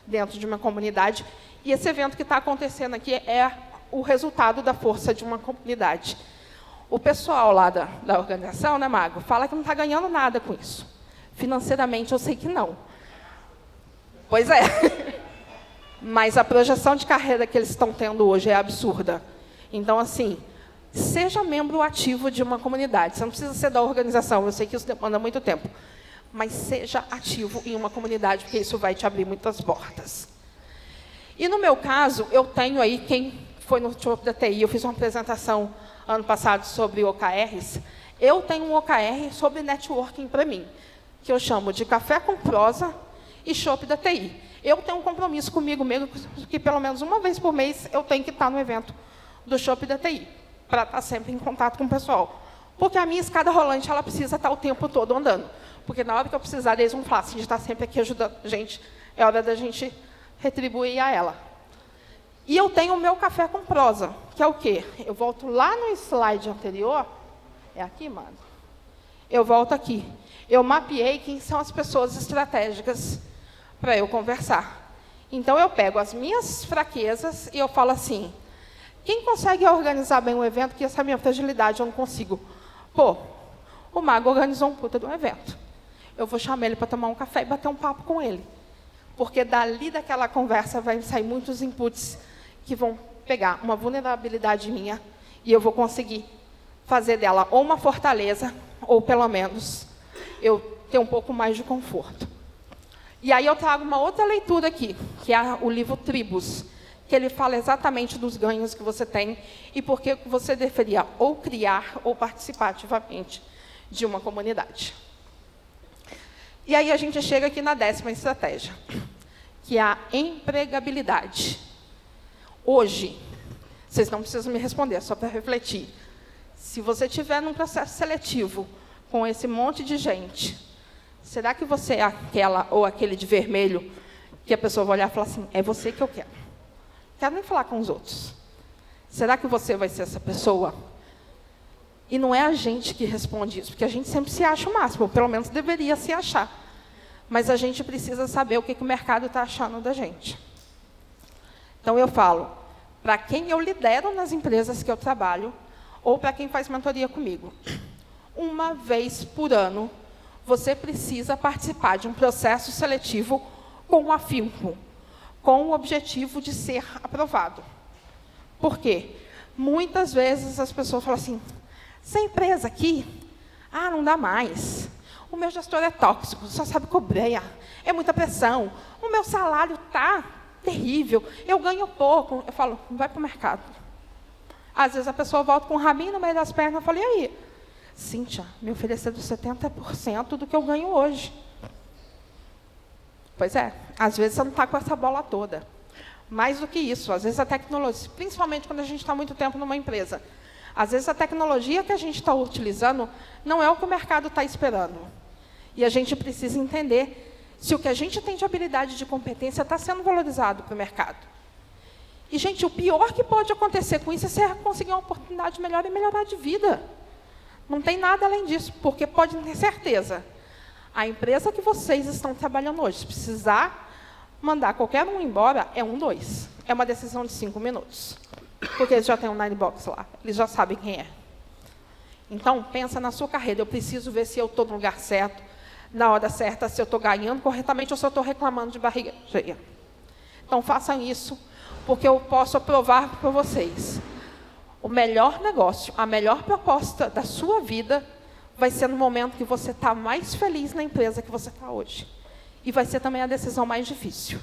dentro de uma comunidade. E esse evento que está acontecendo aqui é o resultado da força de uma comunidade. O pessoal lá da organização, né, Mago, fala que não está ganhando nada com isso. Financeiramente, eu sei que não. Pois é. Mas a projeção de carreira que eles estão tendo hoje é absurda. Então, assim, seja membro ativo de uma comunidade. Você não precisa ser da organização, eu sei que isso demanda muito tempo. Mas seja ativo em uma comunidade, porque isso vai te abrir muitas portas. E, no meu caso, eu tenho aí, quem foi no Shopping da TI, eu fiz uma apresentação ano passado sobre OKRs, eu tenho um OKR sobre networking para mim, que eu chamo de Café com Prosa e Shopping da TI. Eu tenho um compromisso comigo mesmo, que pelo menos uma vez por mês eu tenho que estar no evento do Shopping da TI, para estar sempre em contato com o pessoal. Porque a minha escada rolante ela precisa estar o tempo todo andando. Porque na hora que eu precisar, eles vão falar, assim, a gente está sempre aqui ajudando a gente, é hora da gente retribuir a ela. E eu tenho o meu Café com Prosa, que é o quê? Eu volto lá no slide anterior, é aqui, mano? Eu volto aqui. Eu mapeei quem são as pessoas estratégicas para eu conversar. Então, eu pego as minhas fraquezas e eu falo assim, quem consegue organizar bem um evento que essa minha fragilidade eu não consigo? Pô, o Mago organizou um puta de um evento. Eu vou chamar ele para tomar um café e bater um papo com ele. Porque dali daquela conversa vai sair muitos inputs que vão pegar uma vulnerabilidade minha e eu vou conseguir fazer dela ou uma fortaleza, ou pelo menos eu ter um pouco mais de conforto. E aí eu trago uma outra leitura aqui, que é o livro Tribos, que ele fala exatamente dos ganhos que você tem e por que você deveria ou criar ou participar ativamente de uma comunidade. E aí a gente chega aqui na 10ª estratégia, que é a empregabilidade. Hoje, vocês não precisam me responder, é só para refletir. Se você estiver num processo seletivo com esse monte de gente, será que você é aquela ou aquele de vermelho que a pessoa vai olhar e falar assim, é você que eu quero? Quero nem falar com os outros. Será que você vai ser essa pessoa? E não é a gente que responde isso, porque a gente sempre se acha o máximo, ou pelo menos deveria se achar. Mas a gente precisa saber o que o mercado está achando da gente. Então, eu falo, para quem eu lidero nas empresas que eu trabalho, ou para quem faz mentoria comigo, uma vez por ano, você precisa participar de um processo seletivo com afinco, com o objetivo de ser aprovado. Por quê? Muitas vezes as pessoas falam assim, essa empresa aqui, não dá mais. O meu gestor é tóxico, só sabe cobrar, é muita pressão. O meu salário está terrível, eu ganho pouco. Eu falo, vai para o mercado. Às vezes a pessoa volta com o rabinho no meio das pernas, eu falo, e aí? Cíntia, me ofereceram 70% do que eu ganho hoje. Pois é, às vezes você não está com essa bola toda. Mais do que isso, às vezes a tecnologia, principalmente quando a gente está muito tempo numa empresa, às vezes a tecnologia que a gente está utilizando não é o que o mercado está esperando. E a gente precisa entender se o que a gente tem de habilidade, de competência, está sendo valorizado para o mercado. E, gente, o pior que pode acontecer com isso é você conseguir uma oportunidade melhor e melhorar de vida. Não tem nada além disso, porque pode ter certeza. A empresa que vocês estão trabalhando hoje, se precisar mandar qualquer um embora, é 2. É uma decisão de 5 minutos. Porque eles já têm um Ninebox lá. Eles já sabem quem é. Então, pensa na sua carreira. Eu preciso ver se eu estou no lugar certo, na hora certa, se eu estou ganhando corretamente ou se eu estou reclamando de barriga cheia. Então, façam isso, porque eu posso provar para vocês. O melhor negócio, a melhor proposta da sua vida vai ser no momento que você está mais feliz na empresa que você está hoje. E vai ser também a decisão mais difícil.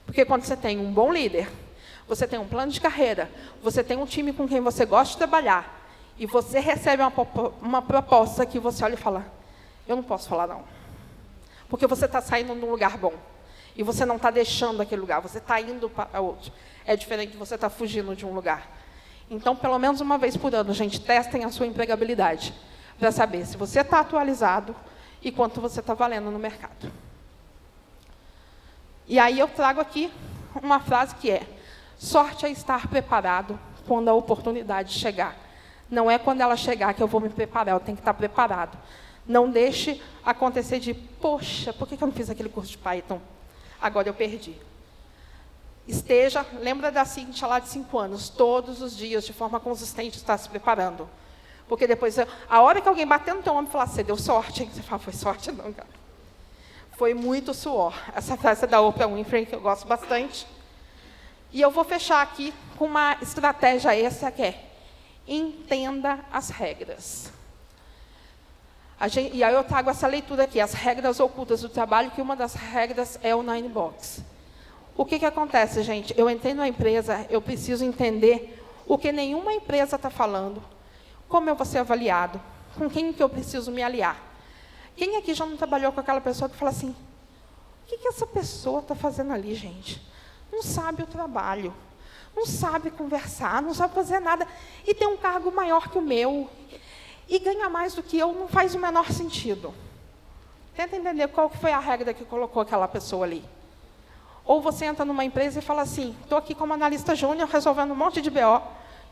Porque quando você tem um bom líder, você tem um plano de carreira, você tem um time com quem você gosta de trabalhar, e você recebe uma proposta que você olha e fala, eu não posso falar não. Porque você está saindo de um lugar bom. E você não está deixando aquele lugar, você está indo para outro. É diferente de você estar fugindo de um lugar. Então, pelo menos uma vez por ano, gente, testem a sua empregabilidade, para saber se você está atualizado e quanto você está valendo no mercado. E aí eu trago aqui uma frase que é, sorte é estar preparado quando a oportunidade chegar. Não é quando ela chegar que eu vou me preparar, eu tenho que estar preparado. Não deixe acontecer de, poxa, por que eu não fiz aquele curso de Python? Agora eu perdi. Lembra da Cíntia lá de 5 anos, todos os dias, de forma consistente, está se preparando. Porque depois, a hora que alguém bater no teu ombro e falar, você deu sorte, hein? Você fala, foi sorte não, cara. Foi muito suor. Essa frase é da Oprah Winfrey, que eu gosto bastante. E eu vou fechar aqui com uma estratégia extra, que é, entenda as regras. E aí eu trago essa leitura aqui, as regras ocultas do trabalho, que uma das regras é o Ninebox. O que acontece, gente? Eu entrei numa empresa, eu preciso entender o que nenhuma empresa está falando, como eu vou ser avaliado, com quem que eu preciso me aliar. Quem aqui já não trabalhou com aquela pessoa que fala assim, o que essa pessoa está fazendo ali, gente? Não sabe o trabalho, não sabe conversar, não sabe fazer nada, e tem um cargo maior que o meu, e ganha mais do que eu, não faz o menor sentido. Tenta entender qual que foi a regra que colocou aquela pessoa ali. Ou você entra numa empresa e fala assim, estou aqui como analista júnior, resolvendo um monte de BO,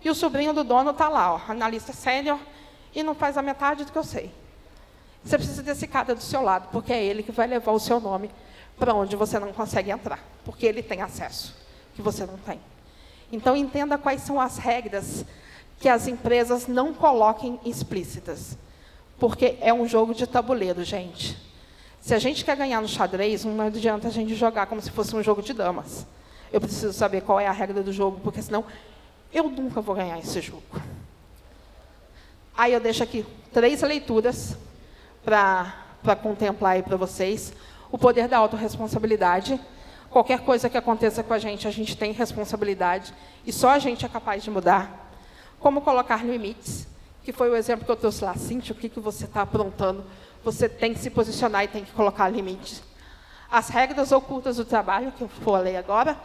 e o sobrinho do dono está lá, ó, analista sênior, e não faz a metade do que eu sei. Você precisa desse cara do seu lado, porque é ele que vai levar o seu nome para onde você não consegue entrar, porque ele tem acesso, que você não tem. Então, entenda quais são as regras que as empresas não coloquem explícitas, porque é um jogo de tabuleiro, gente. Se a gente quer ganhar no xadrez, não adianta a gente jogar como se fosse um jogo de damas. Eu preciso saber qual é a regra do jogo, porque senão eu nunca vou ganhar esse jogo. Aí eu deixo aqui 3 leituras para contemplar aí para vocês. O poder da autorresponsabilidade. Qualquer coisa que aconteça com a gente tem responsabilidade, e só a gente é capaz de mudar. Como colocar limites, que foi o exemplo que eu trouxe lá. Cíntia, o que você está aprontando? Você tem que se posicionar e tem que colocar limites. As regras ocultas do trabalho, que eu vou ler agora,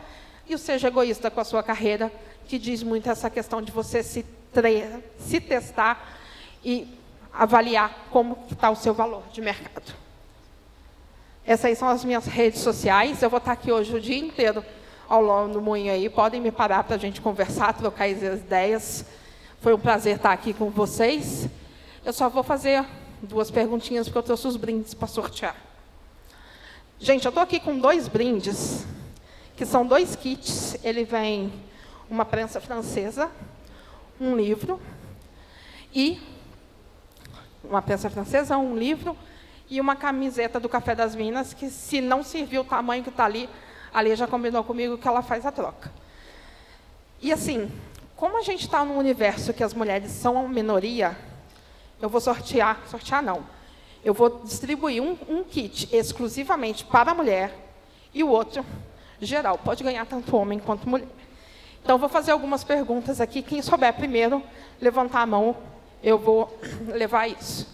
e o seja egoísta com a sua carreira, que diz muito essa questão de você se testar e avaliar como está o seu valor de mercado. Essas aí são as minhas redes sociais. Eu vou estar aqui hoje o dia inteiro ao longo do moinho aí. Podem me parar para a gente conversar, trocar as ideias. Foi um prazer estar aqui com vocês. Eu só vou fazer 2 perguntinhas, porque eu trouxe os brindes para sortear. Gente, eu estou aqui com 2 brindes, que são 2 kits. Ele vem uma prensa francesa, um livro, e uma prensa francesa, um livro, e uma camiseta do Café das Minas, que se não serviu o tamanho que está ali, a Lê já combinou comigo que ela faz a troca. E assim, como a gente está num universo que as mulheres são a minoria, eu vou sortear não, eu vou distribuir um kit exclusivamente para a mulher, e o outro geral, pode ganhar tanto homem quanto mulher. Então, eu vou fazer algumas perguntas aqui. Quem souber primeiro levantar a mão, eu vou levar isso.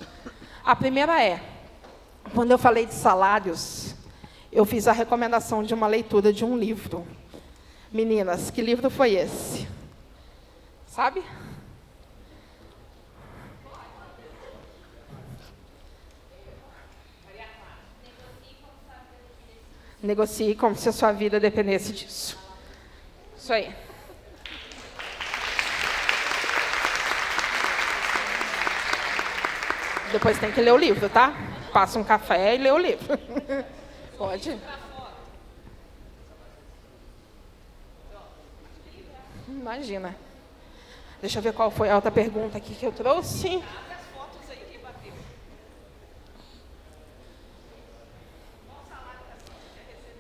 A primeira é, quando eu falei de salários, eu fiz a recomendação de uma leitura de um livro. Meninas, que livro foi esse? Sabe? Negocie como se a sua vida dependesse disso. Isso aí. Depois tem que ler o livro, tá? Passa um café e lê o livro. Pode? Imagina. Deixa eu ver qual foi a outra pergunta aqui que eu trouxe.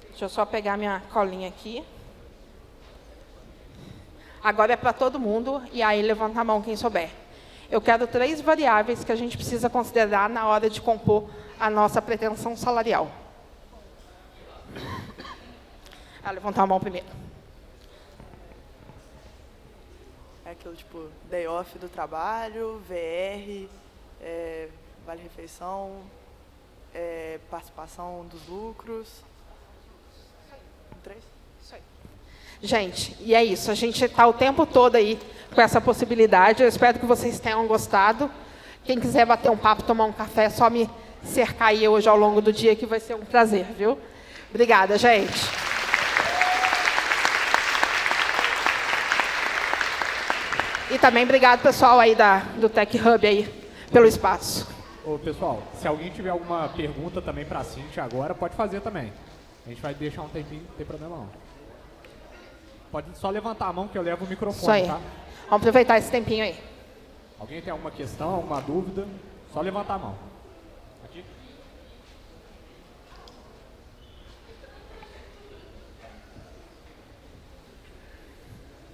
Deixa eu só pegar minha colinha aqui. Agora é para todo mundo, e aí levanta a mão quem souber. Eu quero 3 variáveis que a gente precisa considerar na hora de compor a nossa pretensão salarial. Levantar a mão primeiro. É aquilo tipo day off do trabalho, VR, vale-refeição, participação dos lucros. 3? Isso aí. Gente, e é isso. A gente está o tempo todo aí com essa possibilidade. Eu espero que vocês tenham gostado. Quem quiser bater um papo, tomar um café, é só me cercar aí hoje ao longo do dia, que vai ser um prazer, viu? Obrigada, gente. E também obrigado, pessoal, aí do Tech Hub aí, pelo espaço. Ô, pessoal, se alguém tiver alguma pergunta também para a Cíntia agora, pode fazer também. A gente vai deixar um tempinho, não tem problema não. Pode só levantar a mão que eu levo o microfone, isso aí. Tá? Vamos aproveitar esse tempinho aí. Alguém tem alguma questão, alguma dúvida? Só levantar a mão. Aqui.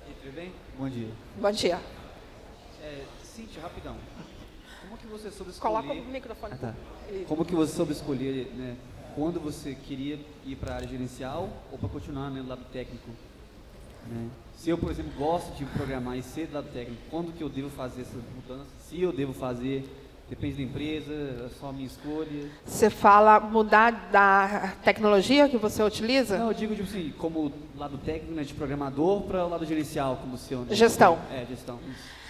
E tudo bem? Bom dia. Bom dia. Cíntia, rapidão. Como que você soube escolher... Coloca o microfone. tá. Como que você soube escolher, né, quando você queria ir para a área gerencial ou para continuar no lado técnico? Né? Se eu, por exemplo, gosto de programar e ser do lado técnico, quando que eu devo fazer essa mudança? Se eu devo fazer, depende da empresa, é só a minha escolha. Você fala mudar da tecnologia que você utiliza? Não, eu digo tipo assim, como lado técnico, né, de programador, para o lado gerencial, como o seu. Né? Gestão. Gestão. Isso.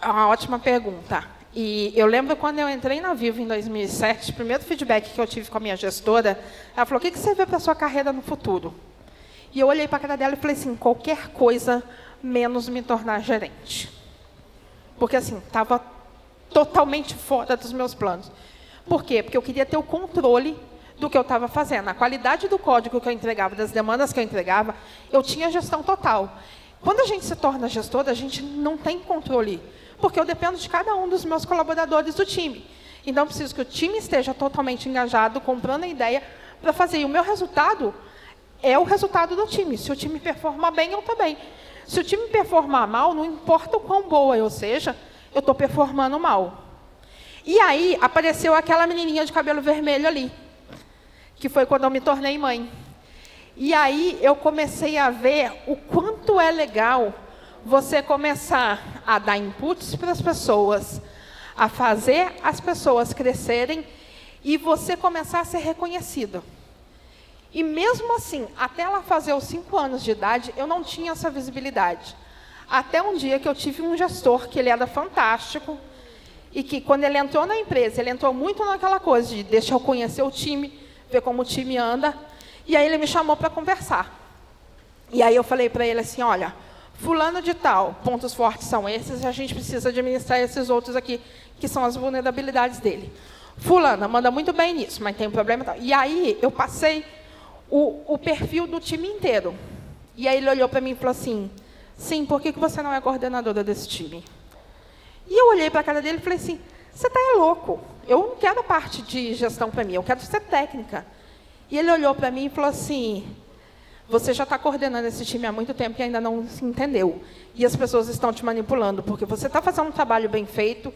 É uma ótima pergunta. E eu lembro quando eu entrei na Vivo em 2007, o primeiro feedback que eu tive com a minha gestora, ela falou, o que você vê para a sua carreira no futuro? E eu olhei para a cara dela e falei assim, qualquer coisa menos me tornar gerente. Porque, assim, estava totalmente fora dos meus planos. Por quê? Porque eu queria ter o controle do que eu estava fazendo. A qualidade do código que eu entregava, das demandas que eu entregava, eu tinha gestão total. Quando a gente se torna gestor, a gente não tem controle, porque eu dependo de cada um dos meus colaboradores do time. Então, eu preciso que o time esteja totalmente engajado, comprando a ideia para fazer. E o meu resultado é o resultado do time. Se o time performar bem, eu também. Se o time performar mal, não importa o quão boa eu seja, eu estou performando mal. E aí, apareceu aquela menininha de cabelo vermelho ali, que foi quando eu me tornei mãe. E aí, eu comecei a ver o quanto é legal você começar a dar inputs para as pessoas, a fazer as pessoas crescerem e você começar a ser reconhecido. E mesmo assim, até ela fazer os 5 anos de idade, eu não tinha essa visibilidade. Até um dia que eu tive um gestor, que ele era fantástico, e que quando ele entrou na empresa, ele entrou muito naquela coisa de deixa eu conhecer o time, ver como o time anda, e aí ele me chamou para conversar. E aí eu falei para ele assim, olha, fulano de tal, pontos fortes são esses, a gente precisa administrar esses outros aqui, que são as vulnerabilidades dele. Fulana manda muito bem nisso, mas tem um problema e tal. E aí eu passei o perfil do time inteiro. E aí ele olhou para mim e falou assim, sim, por que você não é coordenadora desse time? E eu olhei para a cara dele e falei assim, você está louco, eu não quero a parte de gestão para mim, eu quero ser técnica. E ele olhou para mim e falou assim, você já está coordenando esse time há muito tempo e ainda não se entendeu. E as pessoas estão te manipulando, porque você está fazendo um trabalho bem feito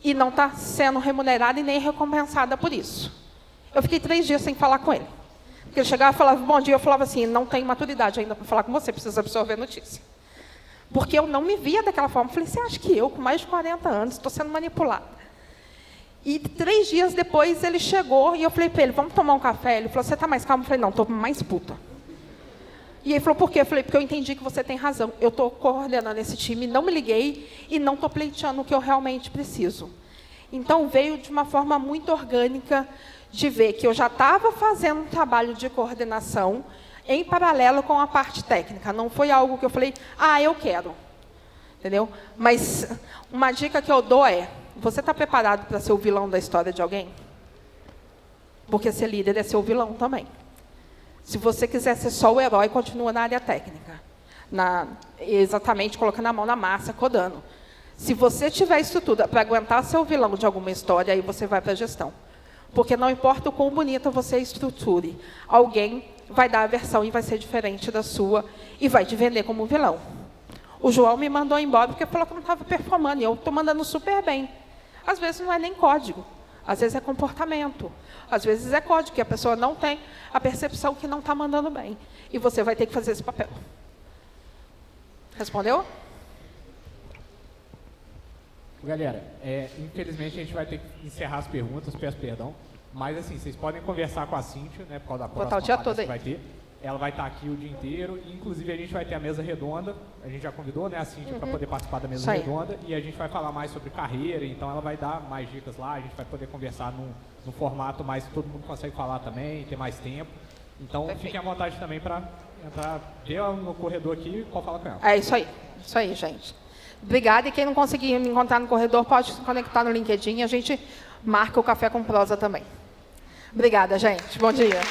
e não está sendo remunerada e nem recompensada por isso. Eu fiquei 3 dias sem falar com ele. Que ele chegava e falava, bom dia, eu falava assim, não tenho maturidade ainda para falar com você, preciso absorver a notícia. Porque eu não me via daquela forma. Eu falei, você acha que eu, com mais de 40 anos, estou sendo manipulada? E 3 dias depois ele chegou e eu falei para ele, vamos tomar um café? Ele falou, você está mais calmo? Eu falei, não, estou mais puta. E ele falou, por quê? Eu falei, porque eu entendi que você tem razão. Eu estou coordenando esse time, não me liguei e não estou pleiteando o que eu realmente preciso. Então, veio de uma forma muito orgânica de ver que eu já estava fazendo um trabalho de coordenação em paralelo com a parte técnica. Não foi algo que eu falei, eu quero. Entendeu? Mas uma dica que eu dou é, você está preparado para ser o vilão da história de alguém? Porque ser líder é ser o vilão também. Se você quiser ser só o herói, continua na área técnica. Exatamente colocando a mão na massa, codando. Se você tiver estrutura para aguentar ser o vilão de alguma história, aí você vai para a gestão. Porque não importa o quão bonita você estruture, alguém vai dar a versão e vai ser diferente da sua e vai te vender como vilão. O João me mandou embora porque falou que eu não estava performando, e eu estou mandando super bem. Às vezes não é nem código, às vezes é comportamento, às vezes é código, que a pessoa não tem a percepção que não está mandando bem. E você vai ter que fazer esse papel. Respondeu? Galera, infelizmente a gente vai ter que encerrar as perguntas, peço perdão. Mas assim, vocês podem conversar com a Cíntia, né, por causa da próxima palestra que vai ter. Ela vai estar aqui o dia inteiro, e inclusive a gente vai ter a mesa redonda. A gente já convidou, né, a Cíntia para poder participar da mesa redonda, e a gente vai falar mais sobre carreira, então ela vai dar mais dicas lá, a gente vai poder conversar num formato mais que todo mundo consegue falar também, ter mais tempo. Então fiquem à vontade também para entrar, ver ela no corredor aqui e falar com ela. É isso aí, gente. Obrigada, e quem não conseguir me encontrar no corredor pode se conectar no LinkedIn, a gente marca o Café com Prosa também. Obrigada, gente. Bom dia.